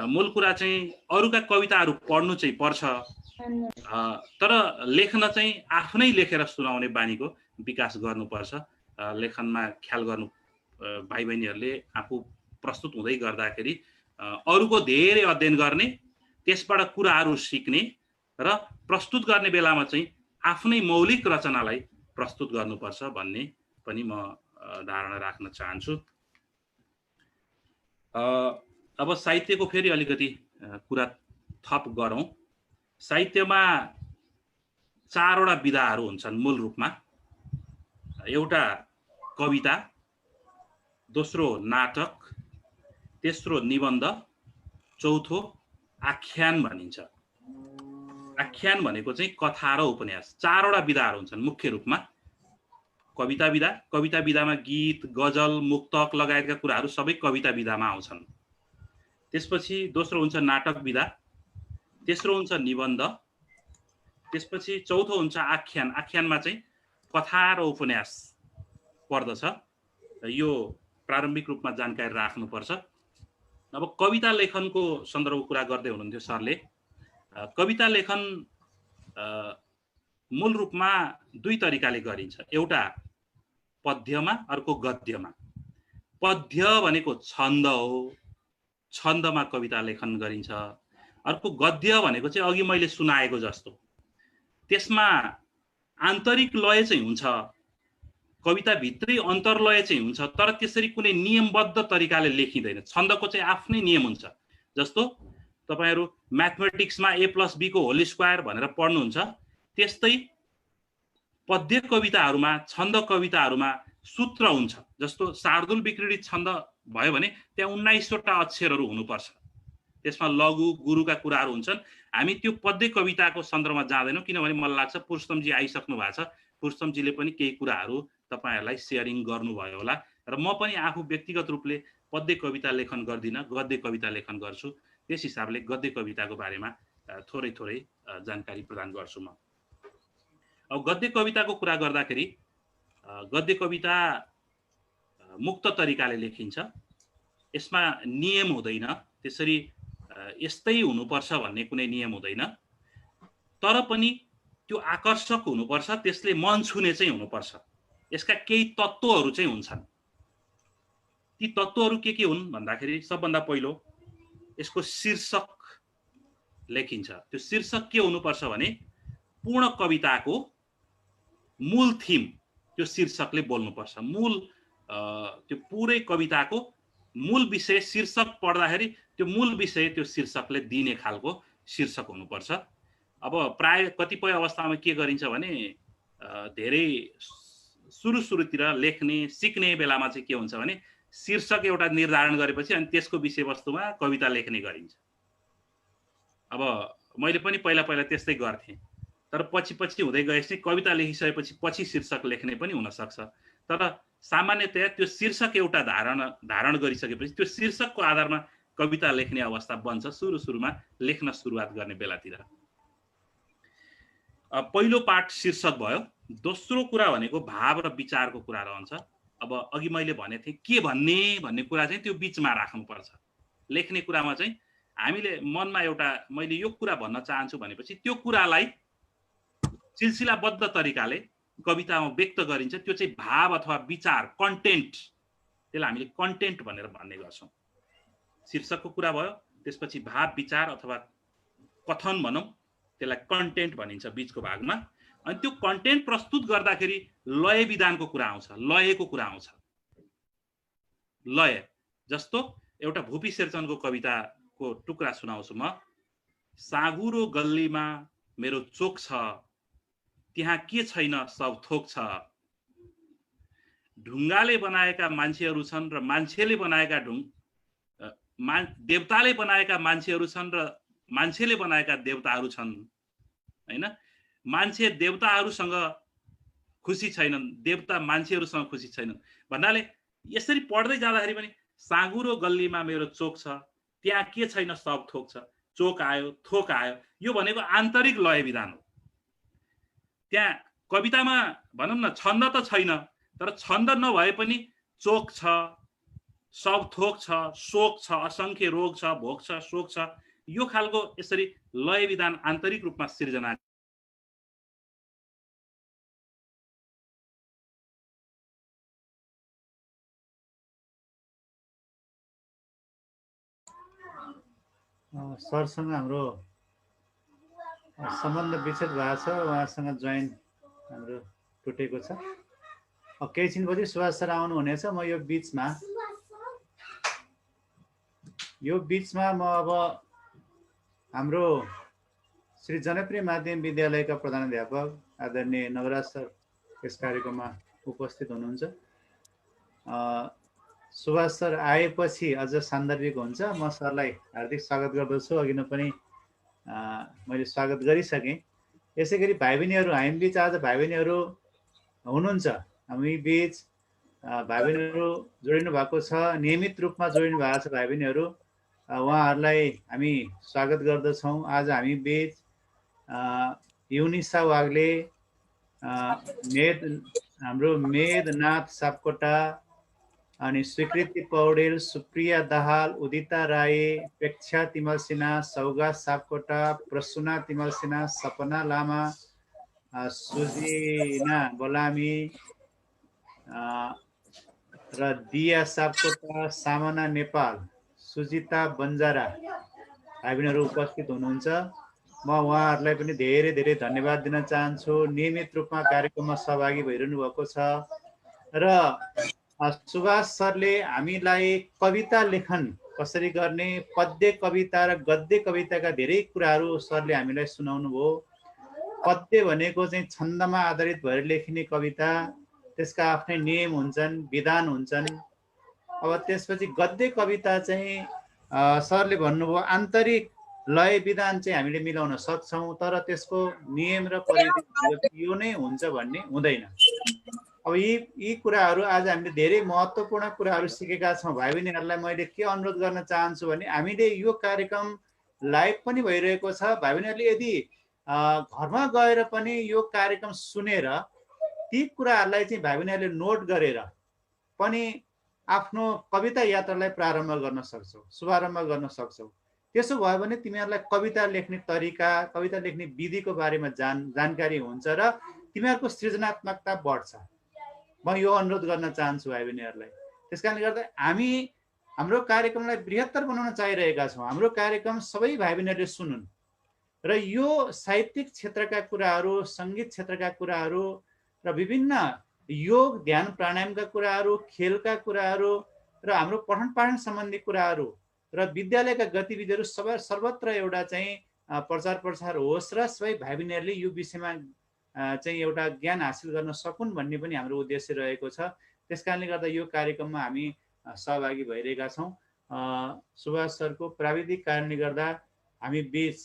मूल कुरा चाहिँ अरूका कविताहरू पढ्नु चाहिँ पर्छ, तर लेख्न चाहिँ आफ्नै लेखेर सुनाउने बानीको विकास गर्नुपर्छ। लेखनमा ख्याल गर्नु भाइ बहिनीहरूले आफू प्रस्तुत हुँदै गर्दाखेरि अरूको धेरै अध्ययन गर्ने, त्यसबाट कुराहरू सिक्ने र प्रस्तुत गर्ने बेलामा चाहिँ आफ्नै मौलिक रचनालाई प्रस्तुत गर्नुपर्छ भन्ने पनि म धारणा राख्न चाहन्छु। अब साहित्यको फेरि अलिकति कुरा थप गरौँ। साहित्यमा चारवटा विधाहरू हुन्छन् मूल रूपमा। एउटा कविता, दोस्रो नाटक, तेस्रो निबन्ध, चौथो आख्यान भनिन्छ। आख्यान भनेको चाहिँ कथा र उपन्यास, चारवटा विधाहरू हुन्छन् मुख्य रूपमा। कविता विधा, कविता विधामा गीत, गजल, मुक्तक लगायतका कुराहरू सबै कविता विधामा आउँछन्। त्यसपछि दोस्रो हुन्छ नाटक विधा, तेस्रो हुन्छ निबन्ध, त्यसपछि चौथो हुन्छ आख्यान। आख्यानमा चाहिँ कथा र उपन्यास पर्दछ। यो प्रारम्भिक रूपमा जानकारी राख्नुपर्छ। अब कविता लेखनको सन्दर्भको कुरा गर्दै हुनुहुन्थ्यो सरले। कविता लेखन मूल रूपमा दुई तरिकाले गरिन्छ, एउटा पद्यमा, अर्को गद्यमा। पद्य भनेको छन्द हो, छन्दमा कविता लेखन गरिन्छ। अर्को गद्य भनेको चाहिँ अघि मैले सुनाएको जस्तो त्यसमा आन्तरिक लय चाहिँ हुन्छ, कविताभित्रै अन्तर्लय चाहिँ हुन्छ, तर त्यसरी कुनै नियमबद्ध तरिकाले लेखिँदैन। छन्दको चाहिँ आफ्नै नियम हुन्छ। जस्तो तपाईहरु म्याथमेटिक्समा a+b को होल स्क्वायर भनेर पढ्नुहुन्छ, त्यस्तै पद्य कविताहरूमा, छन्द कविताहरूमा सूत्र हुन्छ। जस्तो शार्दूल विक्रीडित छन्द भयो भने त्यहाँ 19 वटा अक्षरहरू हुनुपर्छ, त्यसमा लघु गुरुका कुराहरू हुन्छन्। हामी त्यो पद्य कविताको सन्दर्भमा जाँदैनौँ, किनभने मलाई लाग्छ पुरुषोत्तमजी आइसक्नु भएको छ। पुरुषोत्तमजीले पनि केही कुराहरू तपाईहरुलाई शेयरिङ गर्नुभयो होला, र म पनि आफू व्यक्तिगत रूपले पद्य कविता लेखन गर्दिनँ, गद्य कविता लेखन गर्छु। त्यस हिसाबले गद्य कविताको बारेमा थोरै थोरै जानकारी प्रदान गर्छु म। अब गद्य कविताको कुरा गर्दाखेरि गद्य कविता मुक्त तरिकाले लेखिन्छ, यसमा नियम हुँदैन, त्यसरी यस्तै हुनुपर्छ भन्ने कुनै नियम हुँदैन। तर पनि त्यो आकर्षक हुनुपर्छ, त्यसले मन छुने चाहिँ हुनुपर्छ। यसका केही तत्त्वहरू चाहिँ हुन्छन्। ती तत्त्वहरू के हुन् भन्दाखेरि सबभन्दा पहिलो यसको शीर्षक लेखिन्छ। त्यो शीर्षक के हुनुपर्छ भने पूर्ण कविताको मूल थीम त्यो शीर्षकले बोल्नुपर्छ। मूल त्यो पुरै कविताको मूल विषय शीर्षक पढ्दाखेरि त्यो मूल विषय त्यो शीर्षकले दिने खालको शीर्षक हुनुपर्छ। अब प्राय कतिपय अवस्थामा के गरिन्छ भने धेरै सुरुतिर लेख्ने सिक्ने बेलामा चाहिँ के हुन्छ भने शीर्षक एउटा निर्धारण गरेपछि अनि त्यसको विषयवस्तुमा कविता लेख्ने गरिन्छ। अब मैले पनि पहिला त्यस्तै गर्थेँ, तर पछि हुँदै गएपछि कविता लेखिसकेपछि पछि शीर्षक लेख्ने पनि हुन सक्छ। तर सामान्यतया त्यो शीर्षक एउटा धारण गरिसकेपछि त्यो शीर्षकको आधारमा कविता लेख्ने अवस्था बन्छ सुरुमा लेख्न सुरुवात गर्ने बेलातिर। पहिलो पाठ शीर्षक भयो। दोस्रो कुरा भनेको भाव र विचारको कुरा रहन्छ। अब अघि मैले भने थिएँ के भन्ने कुरा चाहिँ त्यो बीचमा राख्नुपर्छ। लेख्ने कुरामा चाहिँ हामीले मनमा एउटा मैले यो कुरा भन्न चाहन्छु भनेपछि त्यो कुरालाई सिलसिलाबद्ध तरिकाले कवितामा व्यक्त गरिन्छ। त्यो चाहिँ भाव अथवा विचार, कन्टेन्ट, त्यसलाई हामीले कन्टेन्ट भनेर भन्ने गर्छौँ। शीर्षकको कुरा भयो, त्यसपछि भाव विचार अथवा कथन भनौँ, त्यसलाई कन्टेन्ट भनिन्छ बीचको भागमा। अनि त्यो कन्टेन्ट प्रस्तुत गर्दाखेरि लय विधानको कुरा आउँछ, लयको कुरा आउँछ। लय जस्तो एउटा भूपी शेरचनको कविताको टुक्रा सुनाउँछु म। साँगुरो गल्लीमा मेरो चोक छ, त्यहाँ के छैन सब थोक छ। ढुङ्गाले बनाएका मान्छेहरू छन् र मान्छेले बनाएका देवताले बनाएका मान्छेहरू छन् र मान्छेले बनाएका देवताहरू छन्, हैन? मान्छे देवताहरूसँग खुसी छैनन्, देवता मान्छेहरूसँग खुसी छैनन् भन्नाले यसरी पढ्दै जाँदाखेरि पनि साँगुरो गल्लीमा मेरो चोक छ, त्यहाँ के छैन सब थोक छ। चोक आयो, थोक आयो, यो भनेको आन्तरिक लय विधान हो। त्यहाँ कवितामा भनौँ न छन्द त छैन, तर छन्द नभए पनि चोक छ, सब थोक छ, शोक छ, असंख्य रोग छ, भोग छ, शोक छ, यो खालको यसरी लय विधान आन्तरिक रूपमा सिर्जना सरसँग हाम्रो सम्बन्ध विच्छेद भएको छ, उहाँसँग जोइन हाम्रो टुटेको छ। केही छिनपछि सुभाष सर आउनुहुनेछ। म यो बिचमा म अब हाम्रो श्री जनप्रिय माध्यमिक विद्यालयका प्रधानाध्यापक आदरणीय नवराज सर यस कार्यक्रममा उपस्थित हुनुहुन्छ। सुभाष सर आएपछि अझ सान्दर्भिक हुन्छ। म सरलाई हार्दिक स्वागत गर्दछु। अघि नै पनि मैले स्वागत गरिसकेँ। यसै गरी भाइ बहिनीहरू हामी बिच आज भाइ बहिनीहरू हुनुहुन्छ। हामी बिच भाइ बहिनीहरू जोडिनु भएको छ, नियमित रूपमा जोडिनु भएको छ भाइ बहिनीहरू। उहाँहरूलाई हामी स्वागत गर्दछौँ। आज हामी बिच युनिसा वाग्ले, हाम्रो मेदनाथ सापकोटा, अनि स्वीकृति पौडेल, सुप्रिया दाहाल, उदिता राई, प्रेक्षा तिमल सिन्हा, सौगात सापकोटा, प्रसुना तिमल सिन्हा, सपना लामा, सुजिना बलामी र दिया सापकोटा, सामना नेपाल, सुजिता बन्जारा भाइ बहिनीहरू उपस्थित हुनुहुन्छ। म म उहाँहरूलाई पनि धेरै धेरै धन्यवाद दिन चाहन्छु। नियमित रूपमा कार्यक्रममा सहभागी भइरहनु भएको छ र सुभाष सरले हामीलाई कविता लेखन कसरी गर्ने, पद्य कविता र गद्य कविताका धेरै कुराहरू सरले हामीलाई सुनाउनु भयो। पद्य भनेको चाहिँ छन्दमा आधारित भएर लेखिने कविता, त्यसका आफ्नै नियम हुन्छन्, विधान हुन्छन्। अब त्यसपछि गद्य कविता चाहिँ सरले भन्नुभयो आन्तरिक लय विधान चाहिँ हामीले मिलाउन सक्छौँ, तर त्यसको नियम र परिधि यो नै हुन्छ भन्ने हुँदैन। अब यी कुराहरू आज हामीले धेरै महत्त्वपूर्ण कुराहरू सिकेका छौँ। भाइ बहिनीहरूलाई मैले के अनुरोध गर्न चाहन्छु भने हामीले यो कार्यक्रम लाइभ पनि भइरहेको छ। भाइ बहिनीहरूले यदि घरमा गएर पनि यो कार्यक्रम सुनेर ती कुराहरूलाई चाहिँ भाइ बहिनीहरूले नोट गरेर पनि आफ्नो कविता यात्रालाई प्रारम्भ गर्न सक्छौ, शुभारम्भ गर्न सक्छौ। त्यसो भयो भने तिमीहरूलाई कविता लेख्ने तरिका, कविता लेख्ने विधिको बारेमा जानकारी हुन्छ र तिमीहरूको सृजनात्मकता बढ्छ। म यो अनुरोध गर्न चाहन्छु भाइ बहिनीहरूलाई। त्यस कारणले गर्दा हामी हाम्रो कार्यक्रमलाई बृहत्तर बनाउन चाहिरहेका छौँ। हाम्रो कार्यक्रम सबै भाइ बहिनीहरूले सुनुन् र यो साहित्यिक क्षेत्रका कुराहरू, सङ्गीत क्षेत्रका कुराहरू र विभिन्न योग ध्यान प्राणायामका कुराहरू, खेलका कुराहरू र हाम्रो पठन पाठन सम्बन्धी कुराहरू र विद्यालयका गतिविधिहरू सर्वत्र एउटा चाहिँ प्रचार प्रसार होस् र सबै भाइ बहिनीहरूले यो विषयमा चाहिँ एउटा ज्ञान हासिल गर्न सकुन् भन्ने पनि हाम्रो उद्देश्य रहेको छ। त्यस कारणले गर्दा यो कार्यक्रममा हामी सहभागी भइरहेका छौँ। सुभाष सरको प्राविधिक कारणले गर्दा हामी बीच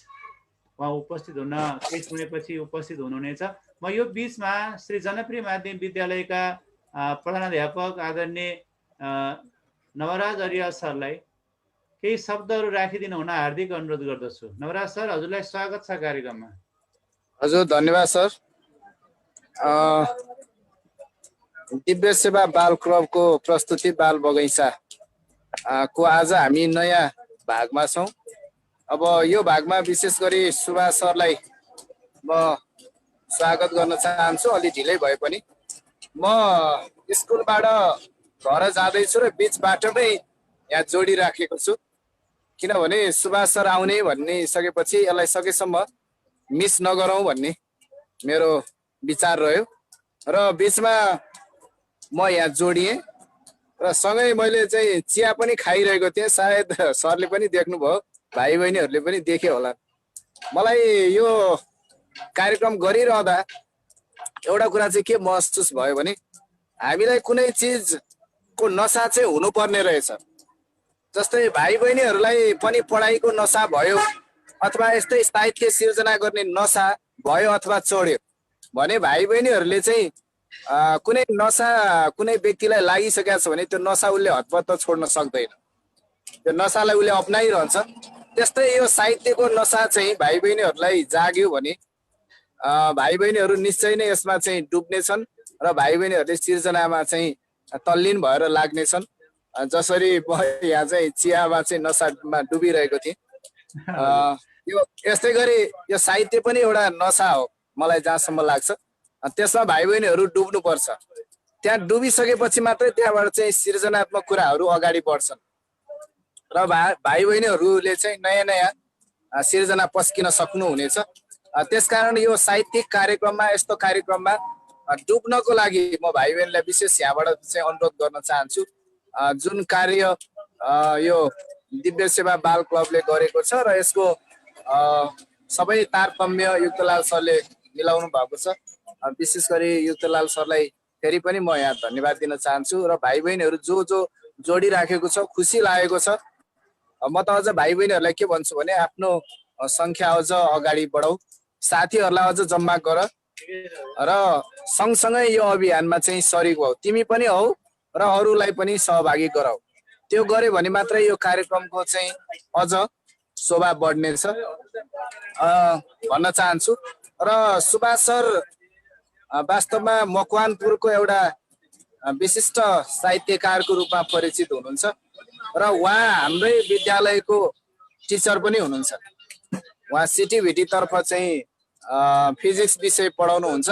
उहाँ उपस्थित हुन केही समयपछि उपस्थित हुनुहुनेछ। म यो बीचमा श्री जनप्रिय माध्यमिक विद्यालयका प्रधानाध्यापक आदरणीय नवराज अरियाल सरलाई केही शब्दहरू राखिदिनु हुन हार्दिक अनुरोध गर्दछु। नवराज सर, हजुरलाई स्वागत छ कार्यक्रममा। हजुर, धन्यवाद सर। दिव्य सेवा बाल क्लबको प्रस्तुति बाल बगैँचा को आज हामी नयाँ भागमा छौँ। अब यो भागमा विशेष गरी सुभाष सरलाई म स्वागत गर्न चाहन्छु। अलि ढिलै भए पनि म स्कुलबाट घर जाँदैछु र बिच बाटोमै यहाँ जोडिराखेको छु, किनभने सुभाष सर आउने भनिसकेपछि यसलाई सकेसम्म मिस नगरौँ भन्ने मेरो विचार रह्यो र बिचमा म यहाँ जोडिएँ र सँगै मैले चाहिँ चिया पनि खाइरहेको थिएँ। सायद सरले पनि देख्नुभयो, भाइ बहिनीहरूले पनि देखे होला। मलाई यो कार्यक्रम गरिरहँदा एउटा कुरा चाहिँ के महसुस भयो भने हामीलाई कुनै चिजको नसा चाहिँ हुनुपर्ने रहेछ। जस्तै भाइ बहिनीहरूलाई पनि पढाइको नसा भयो अथवा यस्तै साहित्य सिर्जना गर्ने नसा भयो अथवा चढ्यो भने भाइ बहिनीहरूले चाहिँ कुनै नसा कुनै व्यक्तिलाई लागिसकेको छ भने त्यो नसा उसले हतपत छोड्न सक्दैन, त्यो नसालाई उसले अप्नाइरहन्छ। त्यस्तै यो साहित्यको नसा चाहिँ भाइ बहिनीहरूलाई जाग्यो भने भाइ बहिनीहरू निश्चय नै यसमा चाहिँ डुब्नेछन् र भाइ बहिनीहरूले सिर्जनामा चाहिँ तल्लीन भएर लाग्नेछन्। जसरी यहाँ चाहिँ चियामा चाहिँ नसामा डुबिरहेको थिएँ, यो यस्तै गरी यो साहित्य पनि एउटा नसा हो मलाई जहाँसम्म लाग्छ। त्यसमा भाइ बहिनीहरू डुब्नुपर्छ। त्यहाँ डुबिसकेपछि मात्रै त्यहाँबाट चाहिँ सृजनात्मक कुराहरू अगाडि बढ्छन् र भाइ बहिनीहरूले चाहिँ नयाँ नयाँ सिर्जना पस्किन सक्नुहुनेछ। त्यसकारण यो साहित्यिक कार्यक्रममा, यस्तो कार्यक्रममा डुब्नको लागि म भाइ बहिनीलाई विशेष यहाँबाट चाहिँ अनुरोध गर्न चाहन्छु। जुन कार्य यो दिव्य सेवा बाल क्लबले गरेको छ र यसको सबै तारतम्य युक्तलाल सरले मिलाउनु भएको छ। विशेष गरी युक्तलाल सरलाई फेरि पनि म यहाँ धन्यवाद दिन चाहन्छु र भाइ बहिनीहरू जो जोडिराखेको छ, खुसी लागेको छ। म त अझ भाइ बहिनीहरूलाई के भन्छु भने आफ्नो सङ्ख्या अझ अगाडि बढाऊ, साथीहरूलाई अझ जम्मा गर र सँगसँगै यो अभियानमा चाहिँ सरिक हौ, तिमी पनि हौ र अरूलाई पनि सहभागी गराऊ। त्यो गरे भने मात्रै यो कार्यक्रमको चाहिँ अझ शोभा बढ्नेछ भन्न चाहन्छु। र सुभाष सर वास्तवमा मकवानपुरको एउटा विशिष्ट साहित्यकारको रूपमा परिचित हुनुहुन्छ र उहाँ हाम्रै विद्यालयको टिचर पनि हुनुहुन्छ। उहाँ सिटिभिटी तर्फ चाहिँ फिजिक्स विषय पढाउनुहुन्छ।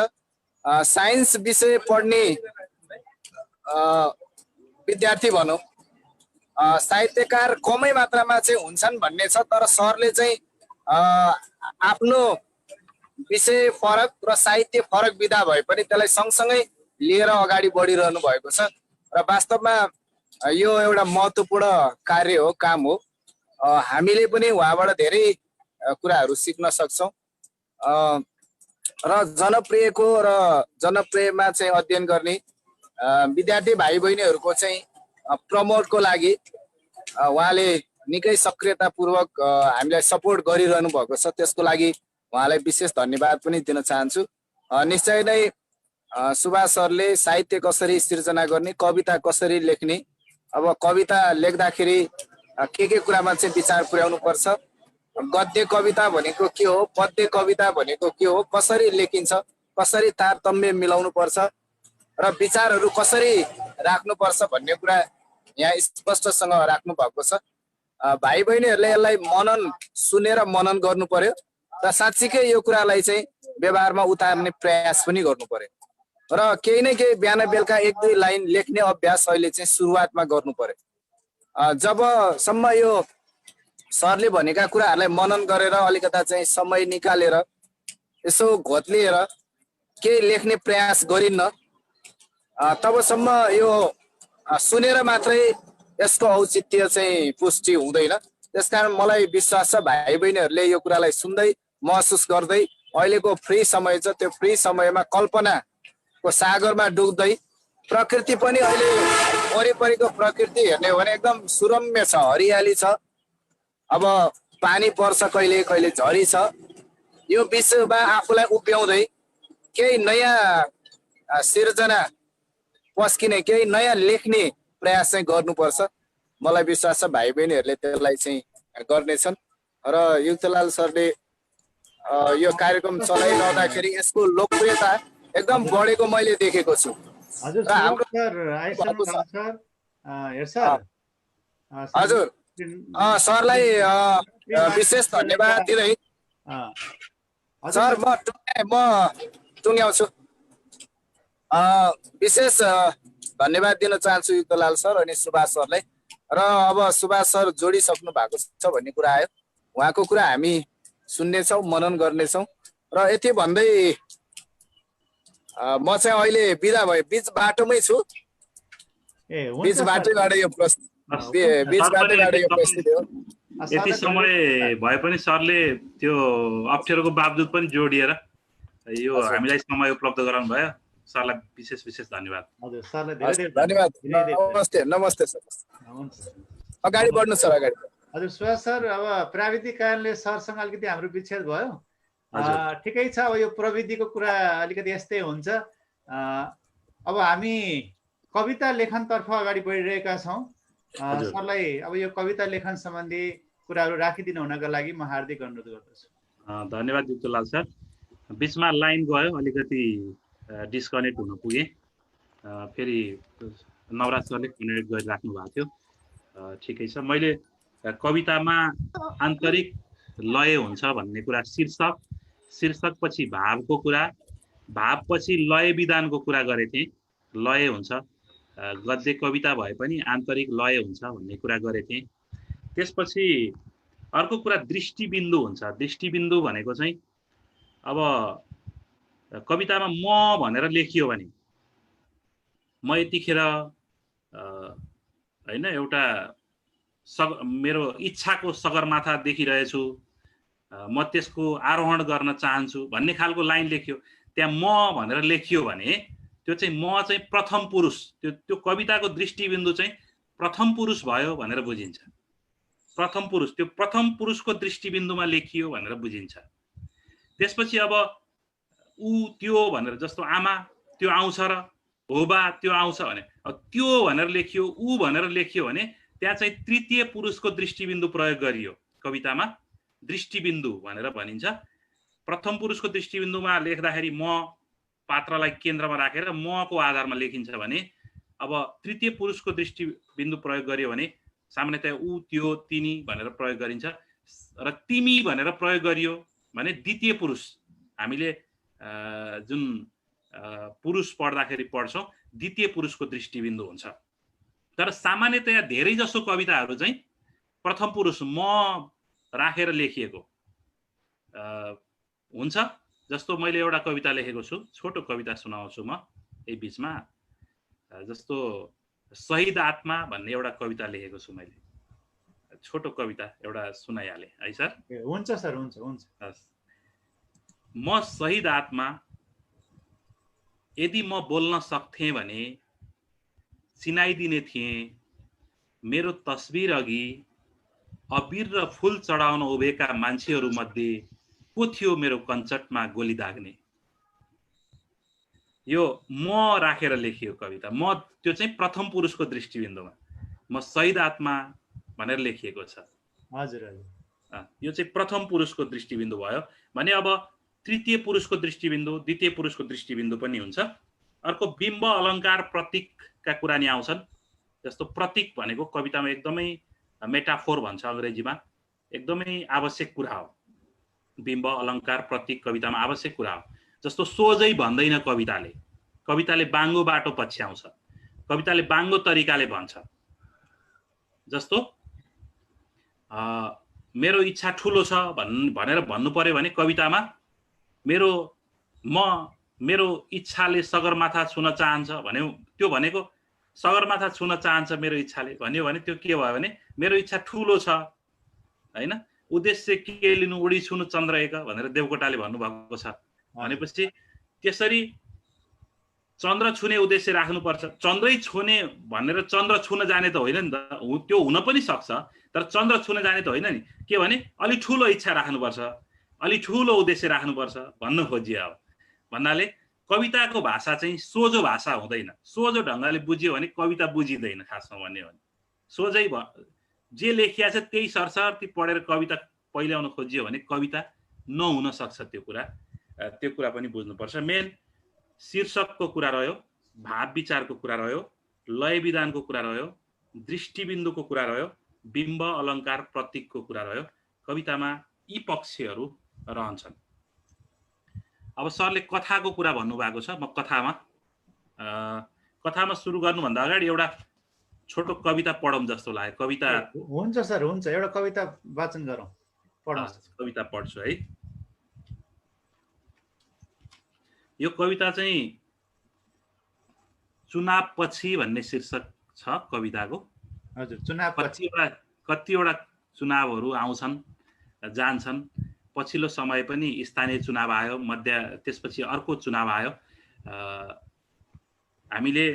साइन्स विषय पढ्ने विद्यार्थी भनौँ, साहित्यकार कमै मात्रामा चाहिँ हुन्छन् भन्ने छ, तर सरले चाहिँ आफ्नो विषय फरक र साहित्य फरक विधा भए पनि त्यसलाई सँगसँगै लिएर अगाडि बढिरहनु भएको छ र वास्तवमा यो एउटा महत्त्वपूर्ण कार्य हो, काम हो। हामीले पनि उहाँबाट धेरै कुराहरू सिक्न सक्छौँ र जनप्रियमा चाहिँ अध्ययन गर्ने विद्यार्थी भाइ बहिनीहरूको चाहिँ प्रमोटको लागि उहाँले निकै सक्रियतापूर्वक हामीलाई सपोर्ट गरिरहनु भएको छ। त्यसको लागि उहाँलाई विशेष धन्यवाद पनि दिन चाहन्छु। निश्चय नै सुभाष सरले साहित्य कसरी सिर्जना गर्ने, कविता कसरी लेख्ने, अब कविता लेख्दाखेरि के कुरामा चाहिँ विचार पुर्याउनु पर्छ, गद्य कविता भनेको के हो, पद्य कविता भनेको के हो, कसरी लेखिन्छ, कसरी तारतम्य मिलाउनु पर्छ र विचारहरू कसरी राख्नुपर्छ भन्ने कुरा यहाँ स्पष्टसँग राख्नु भएको छ। भाइ बहिनीहरूले यसलाई सुनेर मनन गर्नु पर्यो र साँच्चीकै यो कुरालाई चाहिँ व्यवहारमा उतार्ने प्रयास पनि गर्नु पर्यो र केही न केही बिहान बेलुका 1-2 लाइन लेख्ने अभ्यास अहिले चाहिँ सुरुवातमा गर्नु पर्यो। जबसम्म यो सरले भनेका कुराहरूलाई मनन गरेर अलिकता चाहिँ समय निकालेर यसो घोत्लिएर केही लेख्ने प्रयास गरिन्न, तबसम्म यो सुनेर मात्रै यसको औचित्य चाहिँ पुष्टि हुँदैन। त्यसकारण मलाई विश्वास छ भाइ बहिनीहरूले यो कुरालाई सुन्दै महसुस गर्दै अहिलेको फ्री समय छ, त्यो फ्री समयमा कल्पनाको सागरमा डुब्दै, प्रकृति पनि अहिले वरिपरिको प्रकृति हेर्ने हो भने एकदम सुरम्य छ, हरियाली छ। अब पानी पर्छ, कहिले कहिले झरी छ। यो विषयमा आफूलाई उभ्याउँदै केही नयाँ सिर्जना पस्किने, केही नयाँ लेख्ने प्रयास चाहिँ गर्नुपर्छ। मलाई विश्वास छ भाइ बहिनीहरूले त्यसलाई चाहिँ गर्नेछन् र युक्तलाल सरले यो कार्यक्रम चलाइरहँदाखेरि यसको लोकप्रियता एकदम बढेको मैले देखेको छु। हजुर सरलाई विशेष धन्यवाद दिँदै सर म टुङ्ग्याउँछु। विशेष धन्यवाद दिन चाहन्छु युक्तलाल सर अनि सुभाष सरलाई। र अब सुभाष सर जोडिसक्नु भएको छ भन्ने कुरा आयो, उहाँको कुरा हामी सुन्नेछौँ, मनन गर्नेछौँ र यति भन्दै म चाहिँ अहिले बिदा भए बिच बाटोमै छु। बिच बाटोबाट यो प्रस्तुति हो। यति समय भए पनि सरले त्यो अप्ठ्यारोको बावजुद पनि जोडिएर यो हामीलाई समय उपलब्ध गराउनु भयो, सरलाई विशेष धन्यवाद। हजुर सरलाई धेरै धन्यवाद। नमस्ते सर। अगाडि बढ्नु सर, अगाडि। हजुर सुभाष सर, अब प्राविधिक कारणले सरसँग अलिकति हाम्रो विच्छेद भयो। ठिकै छ, अब यो प्रविधिको कुरा अलिकति यस्तै हुन्छ। अब हामी कविता लेखनतर्फ अगाडि बढिरहेका छौँ। सरलाई अब यो कविता लेखन सम्बन्धी कुराहरू राखिदिनु हुनका लागि म हार्दिक अनुरोध गर्दछु। धन्यवाद युक्तलाल सर। बिचमा लाइन गयो, अलिकति डिस्कनेक्ट हुन पुगे, फेरि नवराज सरले कनेक्ट गरिराख्नु भएको थियो। ठिकै छ, मैले कवितामा आन्तरिक लय हुन्छ भन्ने कुरा, शीर्षक पछि भावको कुरा, भावपछि लय विधानको कुरा गरेको थिएँ। लय हुन्छ, गद्य कविता भए पनि आन्तरिक लय हुन्छ भन्ने कुरा गरेको थिएँ। त्यसपछि अर्को कुरा दृष्टिबिन्दु हुन्छ। दृष्टिबिन्दु भनेको चाहिँ अब कवितामा म भनेर लेखियो भने म यतिखेर होइन एउटा मेरो इच्छाको सगरमाथा देखिरहेछु, म त्यसको आरोहण गर्न चाहन्छु भन्ने खालको लाइन लेख्यो, त्यहाँ म भनेर लेखियो भने त्यो चाहिँ म चाहिँ प्रथम पुरुष, त्यो कविताको दृष्टिबिन्दु चाहिँ प्रथम पुरुष भयो भनेर बुझिन्छ। प्रथम पुरुष, त्यो प्रथम पुरुषको दृष्टिबिन्दुमा लेखियो भनेर बुझिन्छ। त्यसपछि अब ऊ त्यो भनेर, जस्तो आमा त्यो आउँछ र हो बा त्यो आउँछ भने त्यो भनेर लेखियो, ऊ भनेर लेखियो भने त्यहाँ चाहिँ तृतीय पुरुषको दृष्टिबिन्दु प्रयोग गरियो। कवितामा दृष्टिबिन्दु भनेर भनिन्छ। प्रथम पुरुषको दृष्टिबिन्दुमा लेख्दाखेरि म पात्रलाई केन्द्रमा राखेर मको आधारमा लेखिन्छ भने अब तृतीय पुरुषको दृष्टिबिन्दु प्रयोग गरियो भने सामान्यतया ऊ त्यो तिनी भनेर प्रयोग गरिन्छ र तिमी भनेर प्रयोग गरियो भने द्वितीय पुरुष, हामीले जुन पुरुष पढ्दाखेरि पढ्छौँ द्वितीय पुरुषको दृष्टिबिन्दु हुन्छ। तर सामान्यतया धेरै जसो कविताहरू चाहिँ प्रथम पुरुष म राखेर लेखिएको, हुन्छ। जस्तो मैले एउटा कविता लेखेको छु, छोटो कविता सुनाउँछु म यही बिचमा। जस्तो शहीद आत्मा भन्ने एउटा कविता लेखेको छु मैले, छोटो कविता एउटा सुनाइहाले है सर। हुन्छ सर, हुन्छ हुन्छ। म शहीद आत्मा, यदि म बोल्न सक्थेँ भने चिनाइदिने थिएँ मेरो तस्बिर अघि अबिर र फूल चढाउन उभिएका मान्छेहरू मध्ये को थियो मेरो कञ्चटमा गोली दाग्ने। यो म राखेर लेखियो कविता। म त्यो चाहिँ प्रथम पुरुषको दृष्टिबिन्दुमा म शहीद आत्मा भनेर लेखिएको छ। हजुर हजुर। यो चाहिँ प्रथम पुरुषको दृष्टिबिन्दु भयो भने अब तृतीय पुरुषको दृष्टिबिन्दु, द्वितीय पुरुषको दृष्टिबिन्दु पनि हुन्छ। अर्को बिम्ब अलङ्कार प्रतीकका कुरा नि आउँछन्। जस्तो प्रतीक भनेको कवितामा एकदमै मेटाफोर भन्छ अङ्ग्रेजीमा, एकदमै आवश्यक कुरा हो। बिम्ब अलङ्कार प्रतीक कवितामा आवश्यक कुरा हो। जस्तो सोझै भन्दैन कविताले, कविताले बाङ्गो बाटो पछ्याउँछ, कविताले बाङ्गो तरिकाले भन्छ। जस्तो मेरो इच्छा ठुलो छ भनेर भन्नु पर्यो भने कवितामा मेरो इच्छाले सगरमाथा छुन चाहन्छ भन्यो, त्यो भनेको सगरमाथा छुन चाहन्छ मेरो इच्छाले भन्यो भने त्यो के भयो भने मेरो इच्छा ठुलो छ हैन। उद्देश्य के लिनु उडी छुनु चन्द्र एक भनेर देवकोटाले भन्नुभएको छ। भनेपछि त्यसरी चन्द्र छुने उद्देश्य राख्नुपर्छ। चन्द्रै छुने भनेर चन्द्र छुन जाने त होइन नि त, त्यो हुन पनि सक्छ, तर चन्द्र छुन जाने त होइन नि। के भने अलि ठुलो इच्छा राख्नुपर्छ, अलि ठुलो उद्देश्य राख्नुपर्छ भन्नु खोजियो। अब भन्नाले कविताको भाषा चाहिँ सोझो भाषा हुँदैन। सोझो ढङ्गले बुझियो भने कविता बुझिँदैन। खासमा भन्यो भने सोझै जे लेखिया छ त्यही सरसर्ती पढेर कविता पहिल्याउन खोजियो भने कविता नहुन सक्छ। त्यो कुरा पनि बुझ्नुपर्छ। मेन शीर्षकको कुरा रह्यो, भाव विचारको कुरा रह्यो, लय विधानको कुरा रह्यो, दृष्टिबिन्दुको कुरा रह्यो, बिम्ब अलङ्कार प्रतीकको कुरा रह्यो। कवितामा यी पक्षहरू रहन्छन्। अब सरले कथाको कुरा भन्नुभएको छ। म कथामा सुरु गर्नुभन्दा अगाडि एउटा छोटो कविता पढौँ जस्तो लाग्यो। कविता हुन्छ सर, हुन्छ। एउटा कविता वाचन गरौँ, पढौँ। कविता पढ्छु है। यो कविता चाहिँ चुनाव पछि भन्ने शीर्षक छ कविताको। हजुर, चुनाव पछि। कतिवटा चुनावहरू आउँछन् जान्छन्। पछिल्लो समय पनि स्थानीय चुनाव आयो, त्यसपछि अर्को चुनाव आयो। हामीले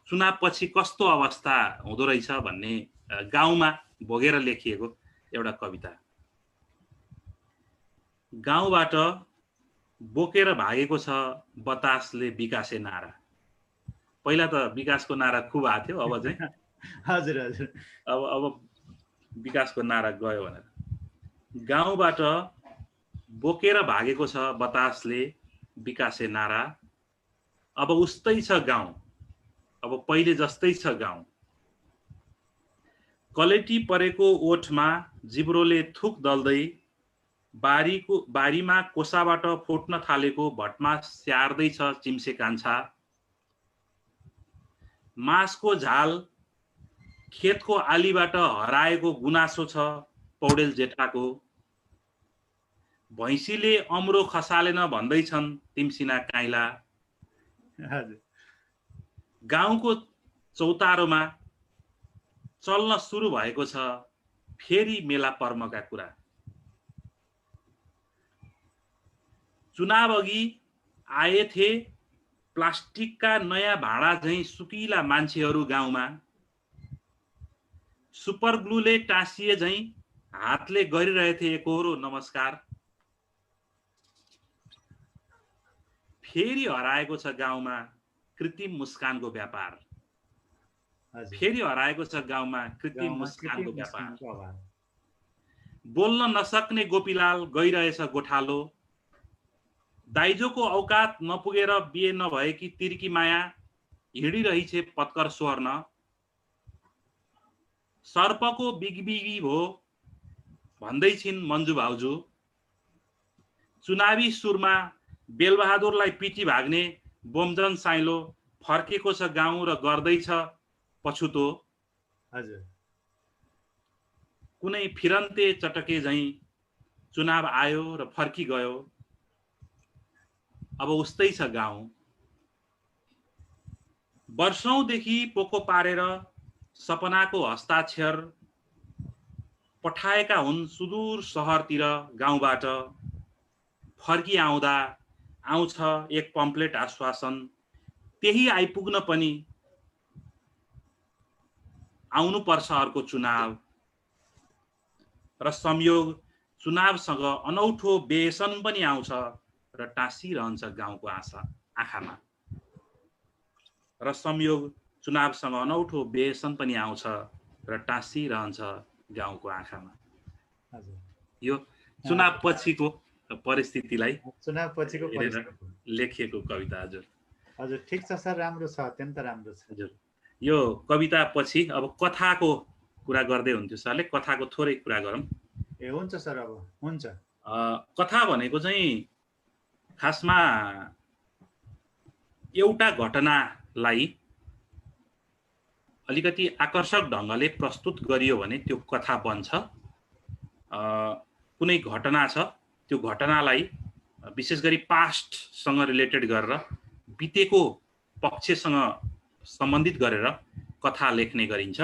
चुनाव पछि कस्तो अवस्था हुँदो रहेछ भन्ने गाउँमा भोगेर लेखिएको एउटा कविता। गाउँबाट बोकेर भागेको छ बतासले विकासे नारा। पहिला त विकासको नारा खुब आएको थियो, अब चाहिँ हजुर हजुर, अब विकासको नारा गयो भनेर। गाउँबाट बोकेर भागेको छ बतासले विकासे नारा। अब उस्तै छ गाउँ, अब पहिले जस्तै छ गाउँ। कलेटी परेको ओठमा जिब्रोले थुक दल्दै बारीमा कोसाबाट फुट्न थालेको भटमा स्याहार्दैछ चिम्से कान्छा। मासको झाल खेतको आलीबाट हराएको गुनासो छ पौडेल जेठाको। भैँसीले अम्रो खसालेन भन्दैछन् तिमसिना काइला। गाउँको चौतारोमा चल्न सुरु भएको छ फेरि मेला पर्मका कुरा। चुनाव अघि आएथे प्लास्टिकका नयाँ भाँडा झैं सुकिला मान्छेहरू गाउँमा। सुपर ग्लूले टाँसिए झैं हातले गरिरहेथे एकहोरो नमस्कार। फेरि हराएको छ गाउँमा कृत्रिम मुस्कानको व्यापार। फेरि हराएको छ गाउँमा कृत्रिम मुस्कानको व्यापार। बोल्न नसक्ने गोपीलाल गइरहेछ गोठालो। दाइजोको औकात नपुगेर बिहे नभएकी तिर्की माया हिँडिरहेछ पत्कर स्वर्ण। सर्पको बिगबिगी भो भन्दैछिन् मन्जु भाउजू। चुनावी सुरमा बेलबहादुरलाई पिटी भाग्ने बोमजन साइलो फर्केको छ गाउँ र गर्दैछ पछुतो। हजुर, कुनै फिरन्ते चटके झैं चुनाव आयो र फर्किगयो। अब उस्तै छ गाउँ। वर्षौंदेखि पोको पारेर सपनाको हस्ताक्षर पठाएका हुन् सुदूर सहरतिर गाउँबाट। फर्की आउँदा आउँछ एक पम्पलेट आश्वासन, त्यही आइपुग्न पनि आउनुपर्छ अर्को चुनाव। र संयोग चुनावसँग अनौठो बेसन पनि आउँछ र टाँसिरहन्छ गाउँको आँखामा। र संयोग चुनावसँग अनौठो बेसन पनि आउँछ र टाँसिरहन्छ गाउँको आँखामा। यो चुनाव पछिको परिस्थितिलाई चुनाव पछिको लेखिएको कविता। हजुर हजुर ठिक छ सर, राम्रो छ, अत्यन्त राम्रो छ। हजुर यो कविता पछि अब कथाको कुरा गर्दै हुन्थ्यो सरले, कथाको थोरै कुरा गरौँ। ए हुन्छ सर, अब हुन्छ। कथा भनेको चाहिँ खासमा एउटा घटनालाई अलिकति आकर्षक ढङ्गले प्रस्तुत गरियो भने त्यो कथा बन्छ। कुनै घटना छ, त्यो घटनालाई विशेष गरी पास्टसँग रिलेटेड गरेर बितेको पक्षसँग सम्बन्धित गरेर कथा लेख्ने गरिन्छ।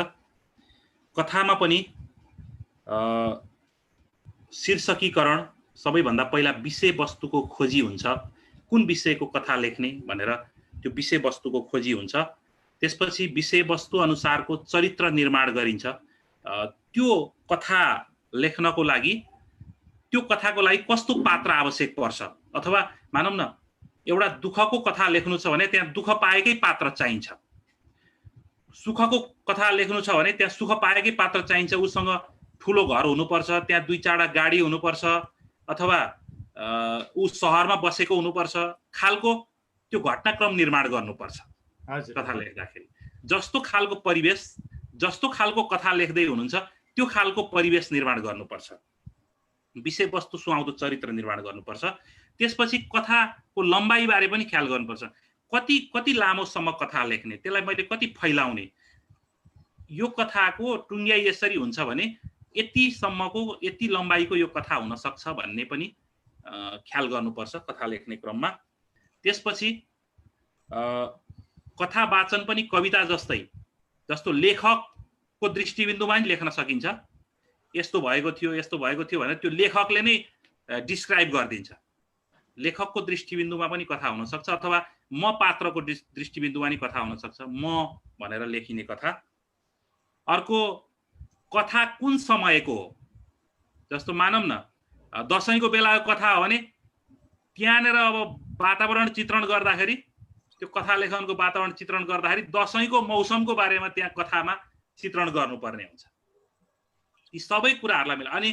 कथामा पनि शीर्षकीकरण सबैभन्दा पहिला विषयवस्तुको खोजी हुन्छ। कुन विषयको कथा लेख्ने भनेर त्यो विषयवस्तुको खोजी हुन्छ। त्यसपछि विषयवस्तु अनुसारको चरित्र निर्माण गरिन्छ। त्यो कथा लेख्नको लागि त्यो कथाको लागि कस्तो पात्र आवश्यक पर्छ, अथवा मानौँ न एउटा दुःखको कथा लेख्नु छ भने त्यहाँ दुःख पाएकै पात्र चाहिन्छ। सुखको कथा लेख्नु छ भने त्यहाँ सुख पाएकै पात्र चाहिन्छ। उसँग ठुलो घर हुनुपर्छ, त्यहाँ 2-4 गाडी हुनुपर्छ, अथवा ऊ सहरमा बसेको हुनुपर्छ खालको त्यो घटनाक्रम निर्माण गर्नुपर्छ कथा लेख्दाखेरि। जस्तो खालको परिवेश, जस्तो खालको कथा लेख्दै हुनुहुन्छ त्यो खालको परिवेश निर्माण गर्नुपर्छ। विषयवस्तु सुहाउँदो चरित्र निर्माण गर्नुपर्छ। त्यसपछि कथाको लम्बाइ बारे पनि ख्याल गर्नुपर्छ। कति लामोसम्म कथा लेख्ने, त्यसलाई मैले कति फैलाउने, यो कथाको टुङ्ग्याइ यसरी हुन्छ भने यतिसम्मको यति लम्बाइको यो कथा हुन सक्छ भन्ने पनि ख्याल गर्नुपर्छ कथा लेख्ने क्रममा। त्यसपछि कथा वाचन पनि कविता जस्तै, जस्तो लेखकको दृष्टिबिन्दुमा पनि लेख्न सकिन्छ। यस्तो भएको थियो, यस्तो भएको थियो भनेर त्यो लेखकले नै डिस्क्राइब गरिदिन्छ। लेखकको दृष्टिबिन्दुमा पनि कथा हुन सक्छ, अथवा म पात्रको दृष्टिबिन्दुमा पनि कथा हुन सक्छ, म भनेर लेखिने कथा। अर्को कथा कुन समयको हो, जस्तो मानौँ न दशैंको बेलाको कथा हो भने त्यहाँनिर अब वातावरण चित्रण गर्दाखेरि, त्यो कथा लेखनको वातावरण चित्रण गर्दाखेरि दशैंको मौसमको बारेमा त्यहाँ कथामा चित्रण गर्नुपर्ने हुन्छ। यी सबै कुराहरूलाई मिला अनि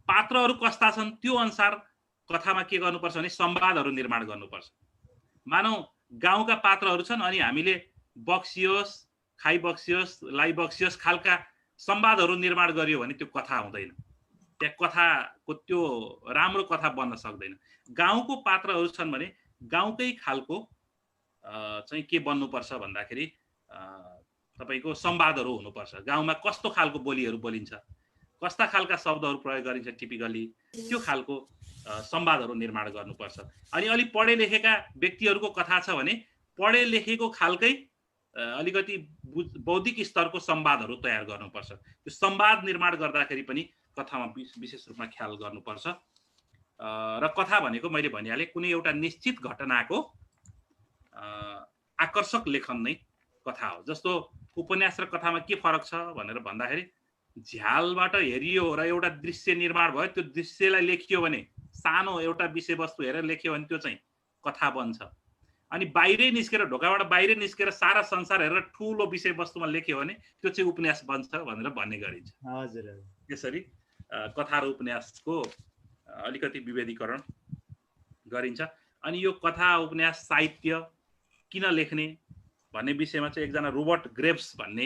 पात्रहरू कस्ता छन् त्यो अनुसार कथामा के गर्नुपर्छ भने संवादहरू निर्माण गर्नुपर्छ। मानौ गाउँका पात्रहरू छन् अनि हामीले बक्सियोस्, खाइ बक्सियोस्, लाई बक्सियोस् खालका संवादहरू निर्माण गरियो भने त्यो कथा हुँदैन। त्यहाँ कथाको त्यो राम्रो कथा बन्न सक्दैन। गाउँको पात्रहरू छन् भने गाउँकै खालको चाहिँ के बन्नुपर्छ भन्दाखेरि तपाईको संवादहरू हुनुपर्छ। गाउँमा कस्तो खालको बोलीहरू बोलिन्छ, कस्ता खालका शब्दहरू प्रयोग गरिन्छ टिपिकली, त्यो खालको संवादहरू निर्माण गर्नुपर्छ। अनि अलि पढे लेखेका व्यक्तिहरूको कथा छ भने पढे लेखेको खालकै अलिकति बौद्धिक स्तरको संवादहरू तयार गर्नुपर्छ। त्यो संवाद निर्माण गर्दाखेरि पनि कथामा विशेष रूपमा ख्याल गर्नुपर्छ। र कथा भनेको मैले भनिहालेँ कुनै एउटा निश्चित घटनाको आकर्षक लेखन नै कथा हो। जस्तो उपन्यास र कथामा के फरक छ भनेर भन्दाखेरि झ्यालबाट हेरियो र एउटा दृश्य निर्माण भयो, त्यो दृश्यलाई लेखियो भने सानो एउटा विषयवस्तु हेरेर लेखियो भने त्यो चाहिँ कथा बन्छ। अनि बाहिरै निस्केर, ढोकाबाट बाहिरै निस्केर सारा संसार हेरेर ठुलो विषयवस्तुमा लेख्यो भने त्यो चाहिँ उपन्यास बन्छ भनेर भन्ने गरिन्छ। हजुर, त्यसरी कथा र उपन्यासको अलिकति विभेदीकरण गरिन्छ। अनि यो कथा उपन्यास साहित्य किन लेख्ने भन्ने विषयमा चाहिँ एकजना रोबर्ट ग्रेव्स भन्ने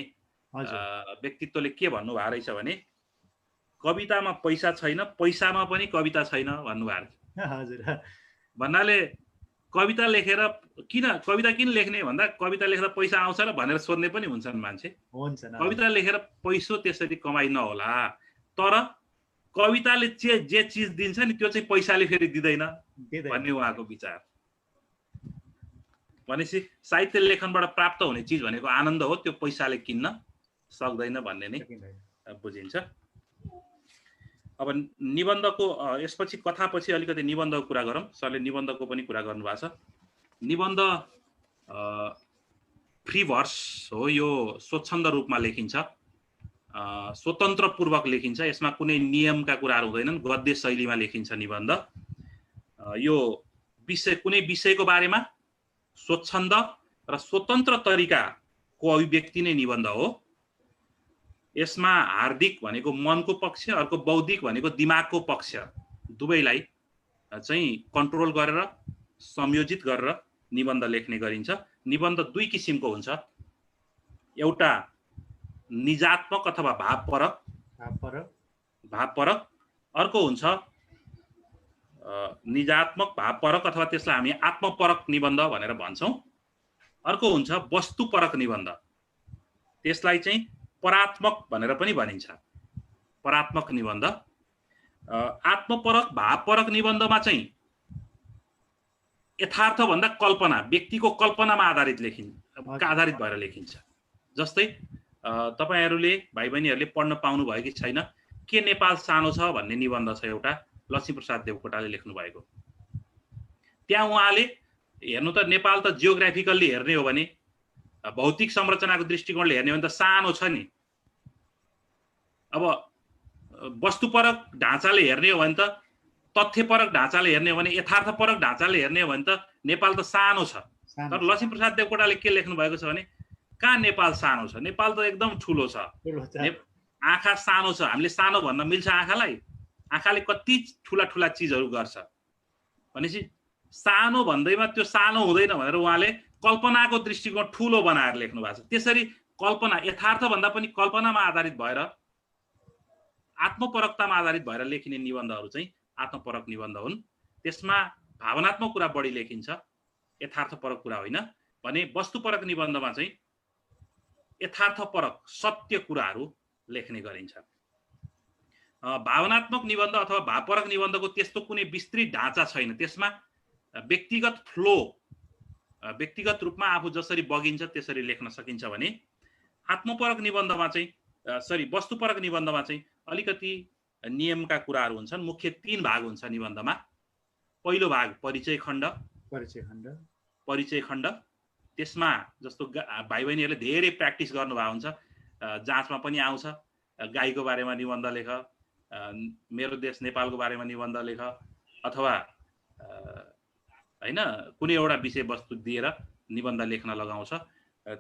व्यक्तित्वले के भन्नुभएको रहेछ भने कवितामा पैसा छैन, पैसामा पनि कविता छैन भन्नुभएको छ। हजुर, भन्नाले कविता लेखेर कविता किन लेख्ने भन्दा कविता लेखेर पैसा आउँछ र भनेर सोध्ने पनि हुन्छन् मान्छे। कविता लेखेर पैसो त्यसरी कमाइ नहोला, तर कविताले जे चिज दिन्छ नि त्यो चाहिँ पैसाले फेरि दिँदैन भन्ने उहाँको विचार। भनेपछि साहित्य लेखनबाट प्राप्त हुने चिज भनेको आनन्द हो, त्यो पैसाले किन्न सक्दैन भन्ने नै बुझिन्छ। अब निबन्धको यसपछि कथापछि अलिकति निबन्धको कुरा गरौँ। सरले निबन्धको पनि कुरा गर्नुभएको छ। निबन्ध फ्री भर्स हो, यो स्वच्छन्द रूपमा लेखिन्छ, स्वतन्त्रपूर्वक लेखिन्छ, यसमा कुनै नियमका कुराहरू हुँदैनन्, गद्य शैलीमा लेखिन्छ निबन्ध। यो विषय कुनै विषयको बारेमा स्वच्छन्द र स्वतन्त्र तरिकाको अभिव्यक्ति नै निबन्ध हो। यसमा हार्दिक भनेको मनको पक्ष, अर्को बौद्धिक भनेको दिमागको पक्ष, दुवैलाई चाहिँ कन्ट्रोल गरेर संयोजित गरेर निबन्ध लेख्ने गरिन्छ। निबन्ध दुई किसिमको हुन्छ, एउटा निजात्मक अथवा भावपरक, अर्को हुन्छ निजात्मक भावपरक अथवा त्यसलाई हामी आत्मपरक निबन्ध भनेर भन्छौँ। अर्को हुन्छ वस्तुपरक निबन्ध, त्यसलाई चाहिँ परात्मक भनेर पनि भनिन्छ, परात्मक निबन्ध। आत्मपरक भावपरक निबन्धमा चाहिँ यथार्थ भन्दा कल्पना, व्यक्तिको कल्पनामा आधारित भएर लेखिन्छ। जस्तै तपाईहरुले भाइ बहिनीहरुले पढ्न पाउनु भयो कि छैन, के नेपाल सानो छ भन्ने निबन्ध छ एउटा, लक्ष्मीप्रसाद देवकोटाले लेख्नु भएको। त्यहाँ उहाँले हेर्नु त नेपाल त जियोग्राफिकल्ली हेर्ने हो भने, भौतिक संरचनाको दृष्टिकोणले हेर्ने हो भने त सानो छ नि। अब वस्तुपरक ढाँचाले हेर्ने हो भने त, तथ्यपरक ढाँचाले हेर्ने हो भने, यथार्थपरक ढाँचाले हेर्ने हो भने त नेपाल त सानो छ। तर लक्ष्मीप्रसाद देवकोटाले के लेख्नु भएको छ भने, कहाँ नेपाल सानो छ, नेपाल त एकदम ठुलो छ। आँखा सानो छ, हामीले सानो भन्न मिल्छ आँखालाई? आँखाले कति ठुला ठुला चिजहरू गर्छ। भनेपछि सानो भन्दैमा त्यो सानो हुँदैन भनेर उहाँले कल्पनाको दृष्टिकोण ठुलो बनाएर लेख्नु भएको छ। त्यसरी कल्पना, यथार्थ भन्दा पनि कल्पनामा आधारित भएर, आत्मपरकतामा आधारित भएर लेखिने निबन्धहरू चाहिँ आत्मपरक निबन्ध हुन्। त्यसमा भावनात्मक कुरा बढी लेखिन्छ, यथार्थपरक कुरा होइन। भने वस्तुपरक निबन्धमा चाहिँ यथार्थपरक सत्य कुराहरू लेख्ने गरिन्छ। भावनात्मक निबन्ध अथवा भावपरक निबन्धको त्यस्तो कुनै विस्तृत ढाँचा छैन। त्यसमा व्यक्तिगत फ्लो, व्यक्तिगत रूपमा आफू जसरी बगिन्छ त्यसरी लेख्न सकिन्छ भने आत्मपरक निबन्धमा चाहिँ वस्तुपरक निबन्धमा चाहिँ अलिकति नियमका कुराहरू हुन्छन्। मुख्य 3 भाग हुन्छ निबन्धमा। पहिलो भाग परिचय खण्ड। त्यसमा जस्तो भाइ बहिनीहरूले धेरै प्र्याक्टिस गर्नुभएको हुन्छ, जाँचमा पनि आउँछ, गाईको बारेमा निबन्ध लेख, मेरो देश नेपालको बारेमा निबन्ध लेख, अथवा हैन कुनै एउटा विषयवस्तु दिएर निबन्ध लेख्न लगाउँछ।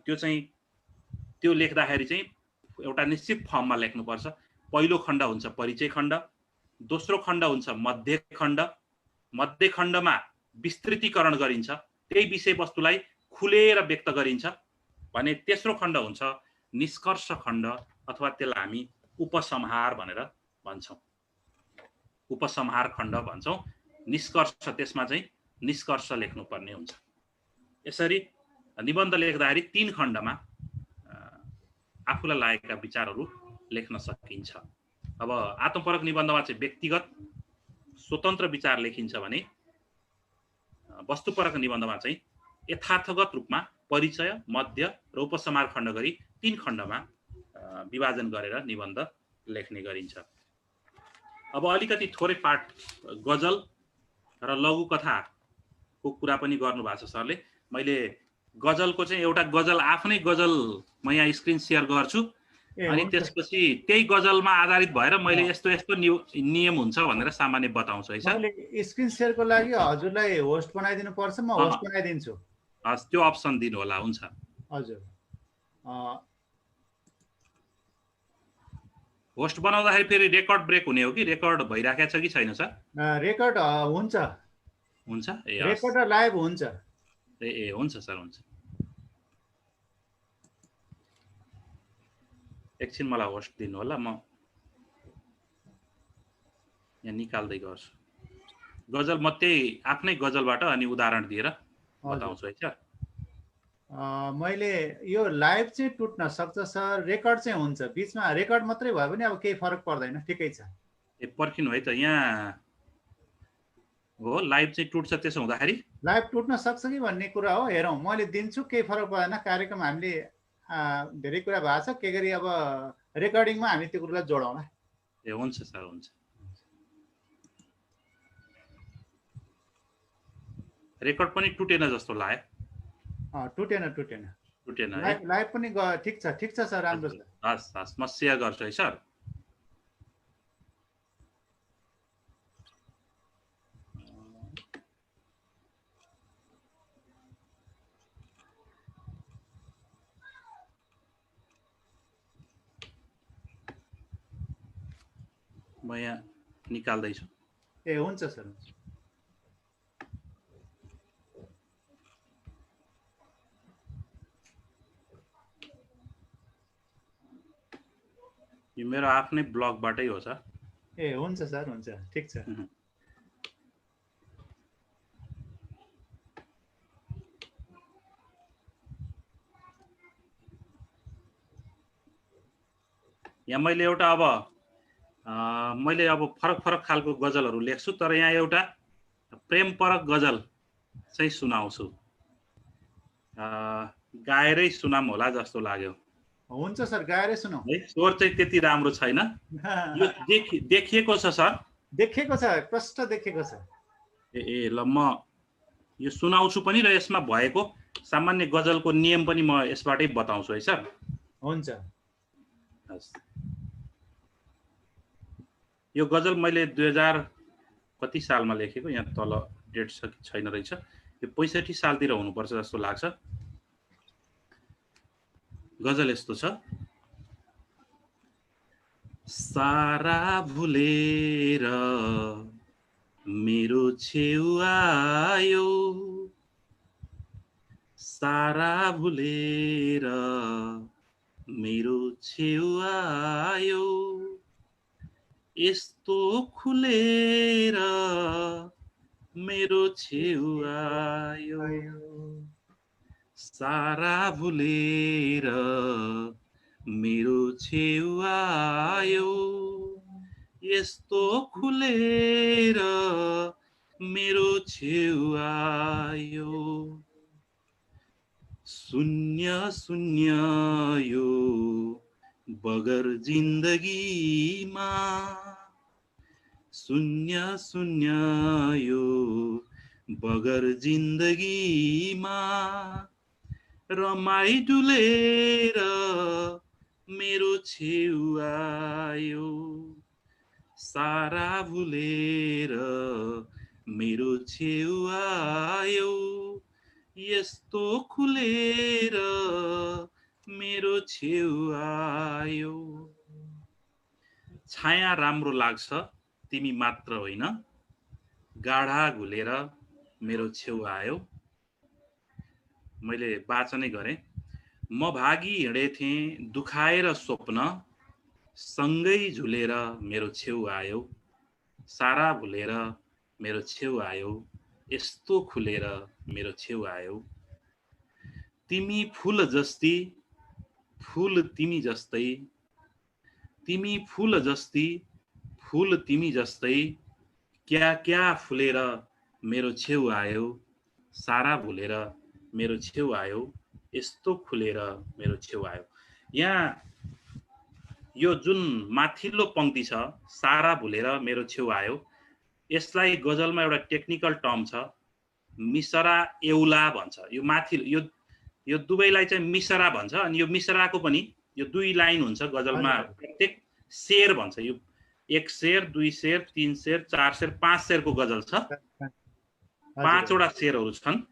त्यो लेख्दाखेरि चाहिँ एउटा निश्चित फर्ममा लेख्नुपर्छ। पहिलो खण्ड हुन्छ परिचय खण्ड, दोस्रो खण्ड हुन्छ मध्य खण्ड, मध्य खण्डमा विस्तृतीकरण गरिन्छ, त्यही विषयवस्तुलाई खुलेर व्यक्त गरिन्छ भने तेस्रो खण्ड हुन्छ निष्कर्ष खण्ड, अथवा त्यसलाई हामी उपसंहार भनेर भन्छौँ। उपसंहार खण्ड भन्छौँ। निष्कर्ष, त्यसमा चाहिँ निष्कर्ष लेख्नुपर्ने हुन्छ। यसरी निबन्ध लेख्दाखेरि 3 खण्डमा आफूलाई लागेका विचारहरू लेख्न सकिन्छ। अब आत्मपरक निबन्धमा चाहिँ व्यक्तिगत स्वतन्त्र विचार लेखिन्छ भने वस्तुपरक निबन्धमा चाहिँ यथार्थगत रूपमा परिचय, मध्य र उपसंहार खण्ड गरी 3 खण्डमा विभाजन गरेर निबन्ध लेख्ने गरिन्छ। अब अलिकति थोरै पार्ट गजल र लघु कथाको कुरा पनि गर्नुभएको छ सरले। मैले गजलको चाहिँ एउटा गजल, आफ्नै गजल म यहाँ स्क्रिन सेयर गर्छु, अनि त्यसपछि त्यही गजलमा आधारित भएर मैले यस्तो यस्तो नियम हुन्छ भनेर सामान्य बताउँछु है सर। मैले स्क्रिन सेयरको लागि हजुरलाई होस्ट बनाइदिनु पर्छ, म होस्ट बनाइदिन्छु। हस्, त्यो अप्सन दिनु होला। हुन्छ हजुर। होस्ट बनाउँदाखेरि फेरि रेकर्ड ब्रेक हुने हो कि रेकर्ड भइराखेको छ कि छैन सर? रेकर्ड हुन्छ। हुन्छ, ए रेकर्ड र लाइभ हुन्छ। ए हुन्छ सर, हुन्छ। एकछिन मलाई होस्ट दिनु होला, म यहाँ निकाल्दै गर्छु गजल। म त्यही आफ्नै गजलबाट अनि उदाहरण दिएर बताउँछु है सर। मैले यो लाइभ चाहिँ टुट्न सक्छ सर, रेकर्ड चाहिँ हुन्छ। बिचमा रेकर्ड मात्रै भयो भने अब केही फरक पर्दैन, ठिकै छ। पर्खिनु है त, यहाँ हो लाइभ चाहिँ टुट्छ त्यसो हुँदाखेरि। लाइभ टुट्न सक्छ कि भन्ने कुरा हो। हेरौँ, मैले दिन्छु, केही फरक भएन। कार्यक्रम हामीले धेरै कुरा भएको छ, के गरी अब रेकर्डिङमा हामी त्यो कुरालाई जोडौँला। ए हुन्छ सर, हुन्छ। रेकर्ड पनि टुटेन जस्तो लाग्यो। टुटेन है। लाइभ पनि ठिक छ सर, राम्रो छ। हस् हस्, म सेयर गर्छु है सर। म यहाँ निकाल्दैछु। ए हुन्छ सर, हुन्छ। यो मेरो आफ्नै ब्लगबाटै हो सर। ए हुन्छ सर, हुन्छ, ठिक छ। यहाँ मैले एउटा मैले अब फरक फरक खालको गजलहरू लेख्छु, तर यहाँ एउटा प्रेमपरक गजल चाहिँ सुनाउँछु। गाएरै सुनाम होला जस्तो लाग्यो। हुन्छ सर, गाएरै सुनाऊ है। स्वर चाहिँ त्यति राम्रो छैन। यो देखिएको छ सर? देखिएको छ, प्रष्ट देखिएको छ। ए ल, म यो सुनाउँछु पनि र यसमा भएको सामान्य गजलको नियम पनि म यसबाटै बताउँछु है सर। हुन्छ। यो गजल मैले 2000 कति सालमा लेखेको, यहाँ तल डेट छैन रहेछ। यो 65 सालतिर हुनुपर्छ जस्तो लाग्छ। गजल यस्तो छ। सारा भुलेर मेरो छेउ आयो, सारा भुलेर मेरो छेउ आयो, यस्तो खुलेर मेरो छेउ आयो, सारा भुलेर मेरो छेउ आयो, यस्तो खुलेर मेरो छेउ आयो, शून्य शून्य यो बगर जिन्दगीमा, शून्य शून्य यो बगर जिन्दगीमा, रमाई डुलेर मेरो छेउ आयो, सारा भुलेर मेरो छेउ आयो, यस्तो खुलेर मेरो छेउ आयो। छाया राम्रो लाग्छ तिमी मात्र होइन, गाढा घुलेर मेरो छेउ आयो। मैले वाचनै गरेँ। म भागी हिँडेथे दुखाएर स्वप्न, सँगै झुलेर मेरो छेउ आयो, सारा भुलेर मेरो छेउ आयो, यस्तो खुलेर मेरो छेउ आयो। तिमी फूल जस्ती, फूल तिमी जस्तै, तिमी फूल जस्ती, फूल तिमी जस्तै, क्या क्या फुलेर मेरो छेउ आयो, सारा भुलेर मेरो छेउ आयो, यस्तो खुलेर मेरो छेउ आयो। यहाँ यो जुन माथिल्लो पंक्ति छ, सारा भुलेर मेरो छेउ आयो, यसलाई गजलमा एउटा टेक्निकल टर्म छ, मिसरा एउला भन्छ। यो माथि यो दुवैलाई चाहिँ मिसरा भन्छ। अनि यो मिसराको पनि यो 2 लाइन हुन्छ गजलमा, प्रत्येक शेर भन्छ। यो 1 शेर, 2 शेर, 3 शेर, 4 शेर, 5 शेरको गजल छ। 5 वटा शेरहरू छन्।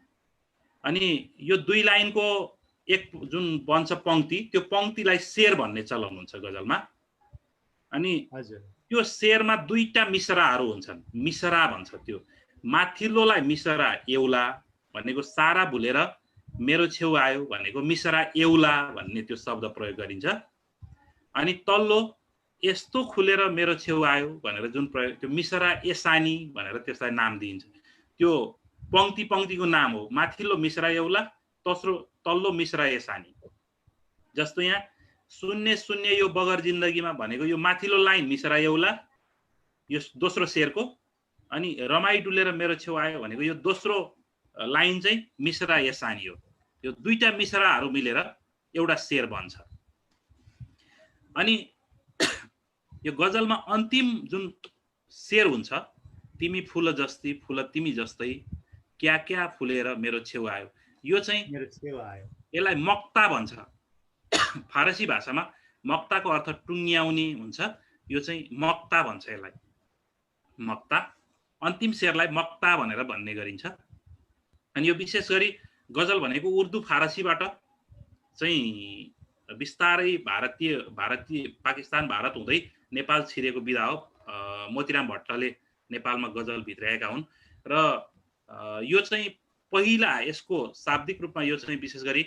अनि यो 2 लाइनको एक जुन बन्छ पंक्ति, त्यो पंक्तिलाई शेर भन्ने चलन हुन्छ गजलमा। अनि त्यो शेरमा 2टा मिसराहरू हुन्छन्, मिसरा भन्छ। त्यो माथिल्लोलाई मिसरा एउला भनेको, सारा भुलेर मेरो छेउ आयो भनेको मिसरा एउला भन्ने त्यो शब्द प्रयोग गरिन्छ। अनि तल्लो यस्तो खुलेर मेरो छेउ आयो भनेर जुन प्रयोग, त्यो मिसरा एसानी भनेर त्यसलाई नाम दिइन्छ। त्यो पंक्तिको नाम हो। माथिल्लो मिसरा एउला, तल्लो मिसरा एसानी। जस्तो यहाँ शून्य शून्य यो बगर जिन्दगीमा भनेको यो माथिल्लो लाइन मिसरा एउला, यो दोस्रो शेरको, अनि रमाई डुलेर मेरो छेउ आयो भनेको यो दोस्रो लाइन चाहिँ मिश्रा यसानी हो। यो दुईटा मिश्राहरू मिलेर एउटा शेर बन्छ। अनि यो गजलमा अन्तिम जुन शेर हुन्छ, तिमी फुल जस्ती फुल तिमी जस्तै क्या क्या फुलेर मेरो छेउ आयो, यो चाहिँ मेरो छेउ आयो, यसलाई मक्ता भन्छ। फारसी भाषामा मक्ताको अर्थ टुङ्ग्याउने हुन्छ, यो चाहिँ मक्ता भन्छ यसलाई, मक्ता। अन्तिम शेरलाई मक्ता भनेर भन्ने गरिन्छ। अनि यो विशेष गरी गजल भनेको उर्दू फारसीबाट चाहिँ बिस्तारै भारतीय पाकिस्तान भारत हुँदै नेपाल छिरेको विधा हो। मोतीराम भट्टले नेपालमा गजल भित्राएका हुन् र यो चाहिँ पहिला यसको शाब्दिक रूपमा यो चाहिँ विशेष गरी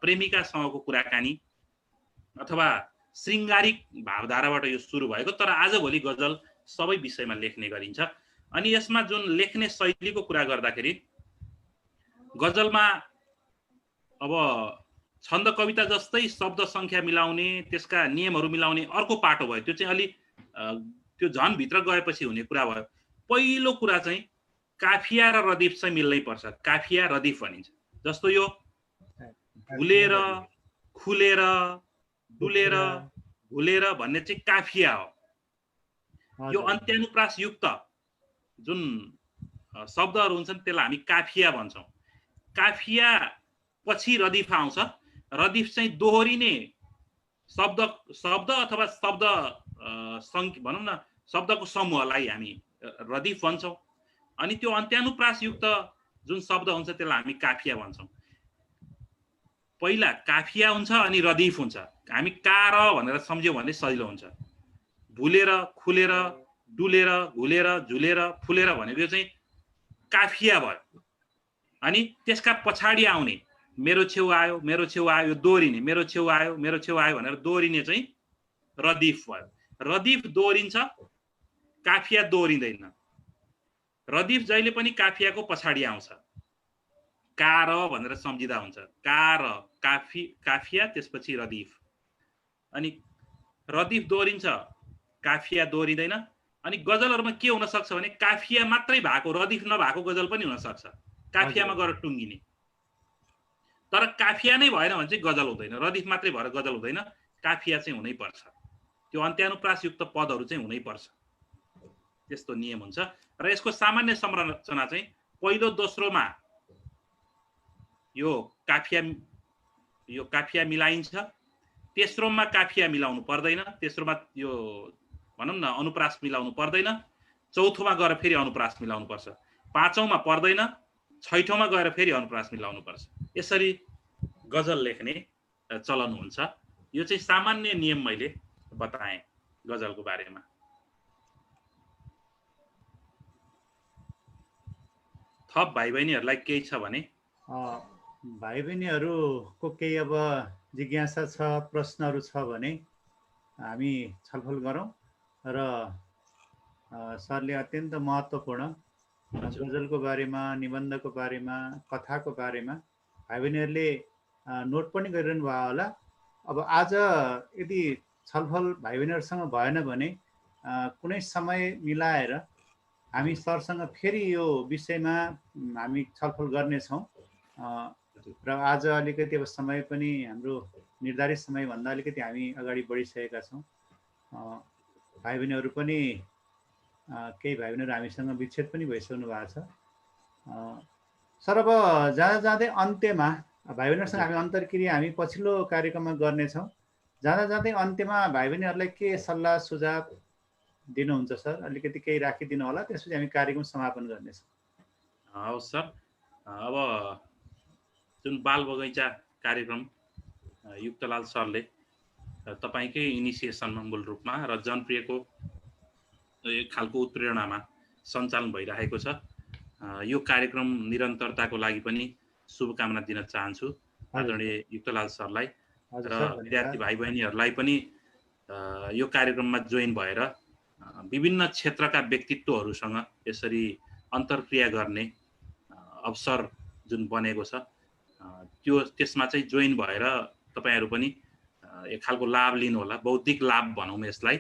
प्रेमिकासँगको कुराकानी अथवा श्रृङ्गारिक भावधाराबाट यो सुरु भएको, तर आजभोलि गजल सबै विषयमा लेख्ने गरिन्छ। अनि यसमा जुन लेख्ने शैलीको कुरा गर्दाखेरि गजलमा अब छन्द कविता जस्तै शब्द सङ्ख्या मिलाउने, त्यसका नियमहरू मिलाउने अर्को पाटो भयो। त्यो चाहिँ अलि त्यो झन् भित्र गएपछि हुने कुरा भयो। पहिलो कुरा चाहिँ काफिया र रदिफ चाहिँ मिल्नै पर्छ। काफिया रदिफ भनिन्छ। जस्तो यो भुलेर खुलेर डुलेर भुलेर भन्ने चाहिँ काफिया हो। यो अन्त्यानुप्रास युक्त जुन शब्दहरू हुन्छन् त्यसलाई हामी काफिया भन्छौँ। काफिया पछि रदिफ आउँछ। रदिफ चाहिँ दोहोरिने शब्द अथवा शब्द भनौँ न शब्दको समूहलाई हामी रदिफ भन्छौँ। अनि त्यो अन्त्यानुप्रास युक्त जुन शब्द हुन्छ त्यसलाई हामी काफिया भन्छौँ। पहिला काफिया हुन्छ अनि रदिफ हुन्छ। हामी कार भनेर सम्झ्यौँ भने सजिलो हुन्छ। भुलेर खुलेर डुलेर घुलेर झुलेर फुलेर भनेको यो चाहिँ काफिया भयो। अनि त्यसका पछाडि आउने मेरो छेउ आयो यो दोहोरिने, मेरो छेउ आयो भनेर दोहोरिने चाहिँ रदिफ भयो। रदिफ दोहोरिन्छ, काफिया दोहोरिँदैन। रदिफ जहिले पनि काफियाको पछाडि आउँछ। कार भनेर सम्झिँदा हुन्छ। कार काफिया त्यसपछि रदिफ। अनि रदिफ दोहोरिन्छ, काफिया दोहोरिँदैन। अनि गजलहरूमा के हुन सक्छ भने काफिया मात्रै भएको, रदिफ नभएको गजल पनि हुन सक्छ, काफियामा गएर टुङ्गिने। तर काफिया नै भएन भने चाहिँ गजल हुँदैन। रदिफ मात्रै भएर गजल हुँदैन, काफिया चाहिँ हुनै पर्छ। त्यो अन्त्यानुप्रास युक्त पदहरू चाहिँ हुनै पर्छ। त्यस्तो नियम हुन्छ। र यसको सामान्य संरचना चाहिँ पहिलो दोस्रोमा यो काफिया मिलाइन्छ। तेस्रोमा काफिया मिलाउनु पर्दैन। तेस्रोमा यो भनौँ न अनुप्रास मिलाउनु पर्दैन। चौथोमा गएर फेरि अनुप्रास मिलाउनु पर्छ। पाँचौँमा पर्दैन। छैठौँमा गएर फेरि अनुप्रास मिलाउनु पर्छ। यसरी गजल लेख्ने चलन हुन्छ। यो चाहिँ सामान्य नियम मैले बताएँ गजलको बारेमा। थप भाइ बहिनीहरूलाई केही छ भने? भाइ बहिनीहरूको केही अब जिज्ञासा छ, प्रश्नहरू छ भने हामी छलफल गरौँ। र सरले अत्यन्त महत्त्वपूर्ण गजलको बारेमा, निबन्धको बारेमा, कथाको बारेमा भाइ बहिनीहरूले नोट पनि गरिरहनु भयो होला। अब आज यदि छलफल भाइ बहिनीहरूसँग भएन भने कुनै समय मिलाएर हामी सरसँग फेरि यो विषयमा हामी छलफल गर्नेछौँ। र आज अलिकति अब समय पनि हाम्रो निर्धारित समयभन्दा अलिकति हामी अगाडि बढिसकेका छौँ। भाइ बहिनीहरू पनि केही भाइ बहिनीहरू हामीसँग विच्छेद पनि भइसक्नु भएको छ। सर अब जाँदै अन्त्यमा भाइ बहिनीहरूसँग हामी अन्तर्क्रिया हामी पछिल्लो कार्यक्रममा गर्नेछौँ। जाँदै अन्त्यमा भाइ बहिनीहरूलाई के सल्लाह सुझाव दिनुहुन्छ सर? अलिकति केही राखिदिनु होला, त्यसपछि हामी कार्यक्रम समापन गर्नेछौँ। हवस् सर। अब जुन बाल बगैँचा कार्यक्रम युक्तलाल सरले तपाईँकै इनिसिएसनमा मूल रूपमा र जनप्रियको एक खालको उत्प्रेरणामा सञ्चालन भइरहेको छ। यो कार्यक्रम निरन्तरताको लागि पनि शुभकामना दिन चाहन्छु आदरणीय युक्तलाल सरलाई र विद्यार्थी भाइ बहिनीहरूलाई पनि यो कार्यक्रममा जोइन भएर विभिन्न क्षेत्रका व्यक्तित्वहरूसँग यसरी अन्तर्क्रिया गर्ने अवसर जुन बनेको छ त्यसमा चाहिँ जोइन भएर तपाईँहरू पनि एक खालको लाभ लिनु होला। बौद्धिक लाभ भनौँ यसलाई।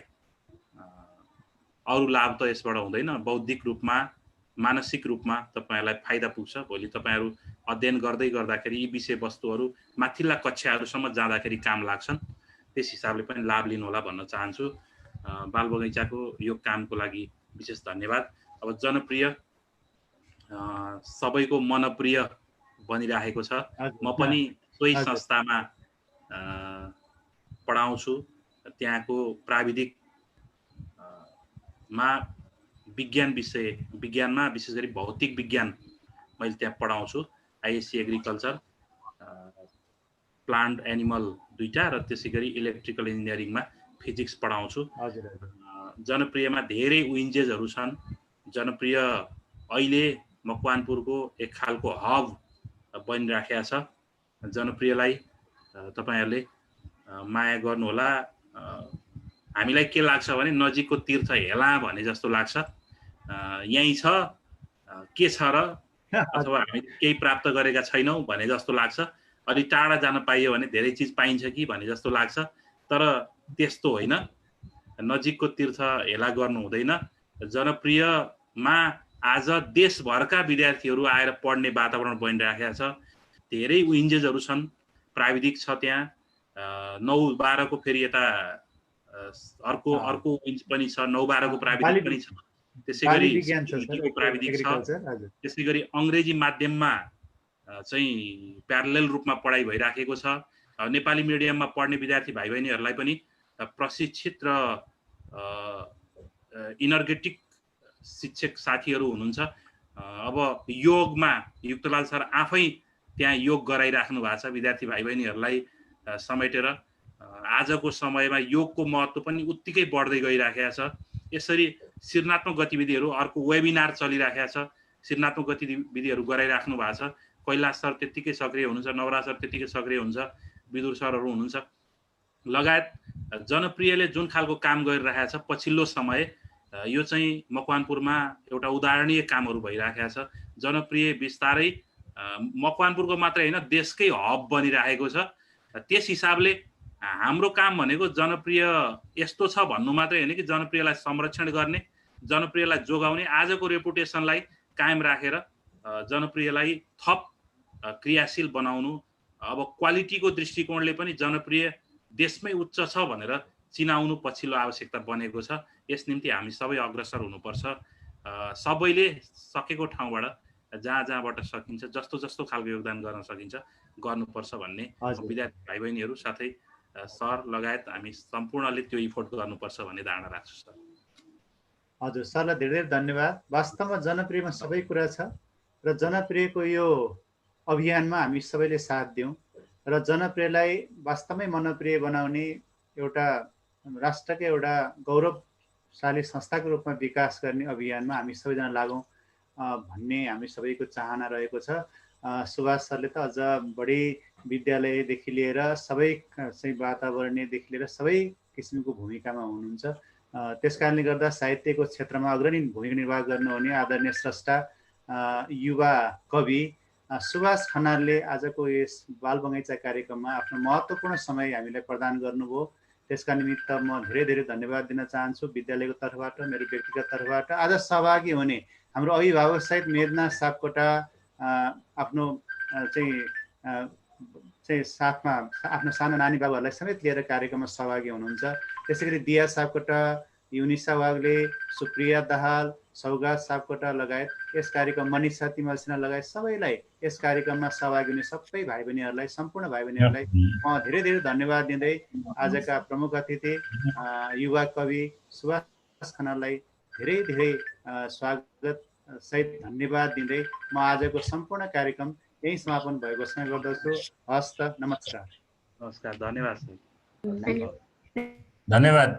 अरू लाभ त यसबाट हुँदैन। बौद्धिक रूपमा मानसिक रूपमा तपाईहरुलाई फाइदा पुग्छ। भोलि तपाईहरु अध्ययन गर्दै गर्दाखेरि यी विषयवस्तुहरू माथिल्ला कक्षाहरूसम्म जाँदाखेरि काम लाग्छन्। त्यस हिसाबले पनि लाभ लिनु होला भन्न चाहन्छु। बाल बगैँचाको यो कामको लागि विशेष धन्यवाद। अब जनप्रिय सबैको मनप्रिय बनिरहेको छ। म पनि सोही संस्थामा पढाउँछु। त्यहाँको प्राविधिक मा विज्ञान विषय, विज्ञानमा विशेष गरी भौतिक विज्ञान मैले त्यहाँ पढाउँछु। आइएससी एग्रिकल्चर, प्लान्ट एनिमल दुईटा र त्यसै गरी इलेक्ट्रिकल इन्जिनियरिङमा फिजिक्स पढाउँछु। जनप्रियमा धेरै विन्जेसहरू छन्। जनप्रिय अहिले मकवानपुरको एक खालको हब बनिराखेको छ। जनप्रियलाई तपाईहरुले माया गर्नुहोला। हामीलाई के लाग्छ भने नजिकको तीर्थ हेला भने जस्तो लाग्छ। यही छ के छ र, अथवा हामी केही प्राप्त गरेका छैनौं भने जस्तो लाग्छ। अलि टाढा जान पाइयो भने धेरै चीज पाइन्छ कि भने जस्तो लाग्छ। तर त्यस्तो होइन। नजिकको तीर्थ हेला गर्नु हुँदैन। जनप्रियमा आज देशभरका विद्यार्थीहरू आएर पढ्ने वातावरण बनिराखेको छ। धेरै विन्जेसहरू छन्। प्राविधिक छ त्यहाँ। 9-12 को फेरि यता अर्को विन्ज पनि छ। 9-12 को प्राविधिक पनि छ। त्यसैगरी प्राविधिक छ। त्यसैगरी अंग्रेजी माध्यममा चाहिँ प्यारलल रूपमा पढाइ भइराखेको छ। नेपाली मिडियममा पढ्ने विद्यार्थी भाइ बहिनीहरूलाई पनि प्रशिक्षित र इनर्गेटिक शिक्षक साथीहरू हुनुहुन्छ। अब योगमा युक्तलाल सर आफै त्यहाँ योग गराइराख्नु भएको छ विद्यार्थी भाइ बहिनीहरूलाई समेटेर। आजको समयमा योगको महत्त्व पनि उत्तिकै बढ्दै गइराखेको छ। यसरी सृजनात्मक गतिविधिहरू, अर्को वेबिनार चलिराखेको छ। सृजनात्मक गतिविधिहरू गराइराख्नु भएको छ। कैलाश सर त्यतिकै सक्रिय हुनुहुन्छ, नवराज सर त्यतिकै सक्रिय हुनुहुन्छ, विदुर सरहरू हुनुहुन्छ लगायत। जनप्रियले जुन खालको काम गरिरहेको छ पछिल्लो समय, यो चाहिँ मकवानपुरमा एउटा उदाहरणीय कामहरू भइराखेको छ। जनप्रिय बिस्तारै मकवानपुरको मात्रै होइन देशकै हब बनिरहेको छ। त्यस हिसाबले हाम्रो काम भनेको जनप्रिय यस्तो छ भन्नु मात्रै होइन कि जनप्रियलाई संरक्षण गर्ने, जनप्रियलाई जोगाउने, आजको रेपुटेसनलाई कायम राखेर जनप्रियलाई थप क्रियाशील बनाउनु। अब क्वालिटीको दृष्टिकोणले पनि जनप्रिय देशमै उच्च छ भनेर चिनाउनु पछिल्लो आवश्यकता बनेको छ। यस निम्ति हामी सबै अग्रसर हुनुपर्छ। सबैले सकेको ठाउँबाट जहाँबाट सकिन्छ, जस्तो खालको योगदान गर्न सकिन्छ गर्नुपर्छ भन्ने विद्यार्थी भाइ बहिनीहरू साथै सर लगायत हामी सम्पूर्णले त्यो इफोर्ट गर्नुपर्छ भन्ने धारणा राख्छु सर। हजुर, सरलाई धेरै धेरै धन्यवाद। वास्तवमा जनप्रियमा सबै कुरा छ र जनप्रियको यो अभियानमा हामी सबैले साथ दियौँ र जनप्रियलाई वास्तवमै मनप्रिय बनाउने, एउटा राष्ट्रकै एउटा गौरवशाली संस्थाको रूपमा विकास गर्ने अभियानमा हामी सबैजना लागौँ भन्ने हामी सबैको चाहना रहेको छ। सुभाष सरले त अझ बढी विद्यालयदेखि लिएर सबै चाहिँ वातावरणदेखि लिएर सबै किसिमको भूमिकामा हुनुहुन्छ। त्यसकारणले गर्दा साहित्यको क्षेत्रमा अग्रणी भूमिका निर्वाह गर्नुहुने आदरणीय स्रष्टा युवा कवि सुभाष खनालले आजको यस बाल बगैँचा कार्यक्रममा आफ्नो महत्त्वपूर्ण समय हामीलाई प्रदान गर्नुभयो। त्यसका निमित्त म धेरै धेरै धन्यवाद दिन चाहन्छु विद्यालयको तर्फबाट, मेरो व्यक्तिगत तर्फबाट। आज सहभागी हुने हाम्रो अभिभावक सहित मेदना सापकोटा आफ्नो चाहिँ साथमा आफ्नो सानो नानी बाबुहरूलाई समेत लिएर कार्यक्रममा सहभागी हुनुहुन्छ। त्यसै गरी दिया सापकोटा, युनिसा वाग्ले, सुप्रिया दाहाल, सौगात सापकोटा लगायत यस कार्यक्रम मनिषा तिमल सिन्हा लगायत सबैलाई यस कार्यक्रममा सहभागी हुने सबै भाइ बहिनीहरूलाई, सम्पूर्ण भाइ बहिनीहरूलाई म धेरै धेरै धन्यवाद दिँदै आजका प्रमुख अतिथि युवा कवि सुभाष खनाललाई धेरै धेरै स्वागत सहित धन्यवाद दिँदै म आजको सम्पूर्ण कार्यक्रम यही समापन भएको घोषणा गर्दछु। हस्त, नमस्कार। नमस्कार, धन्यवाद। धन्यवाद।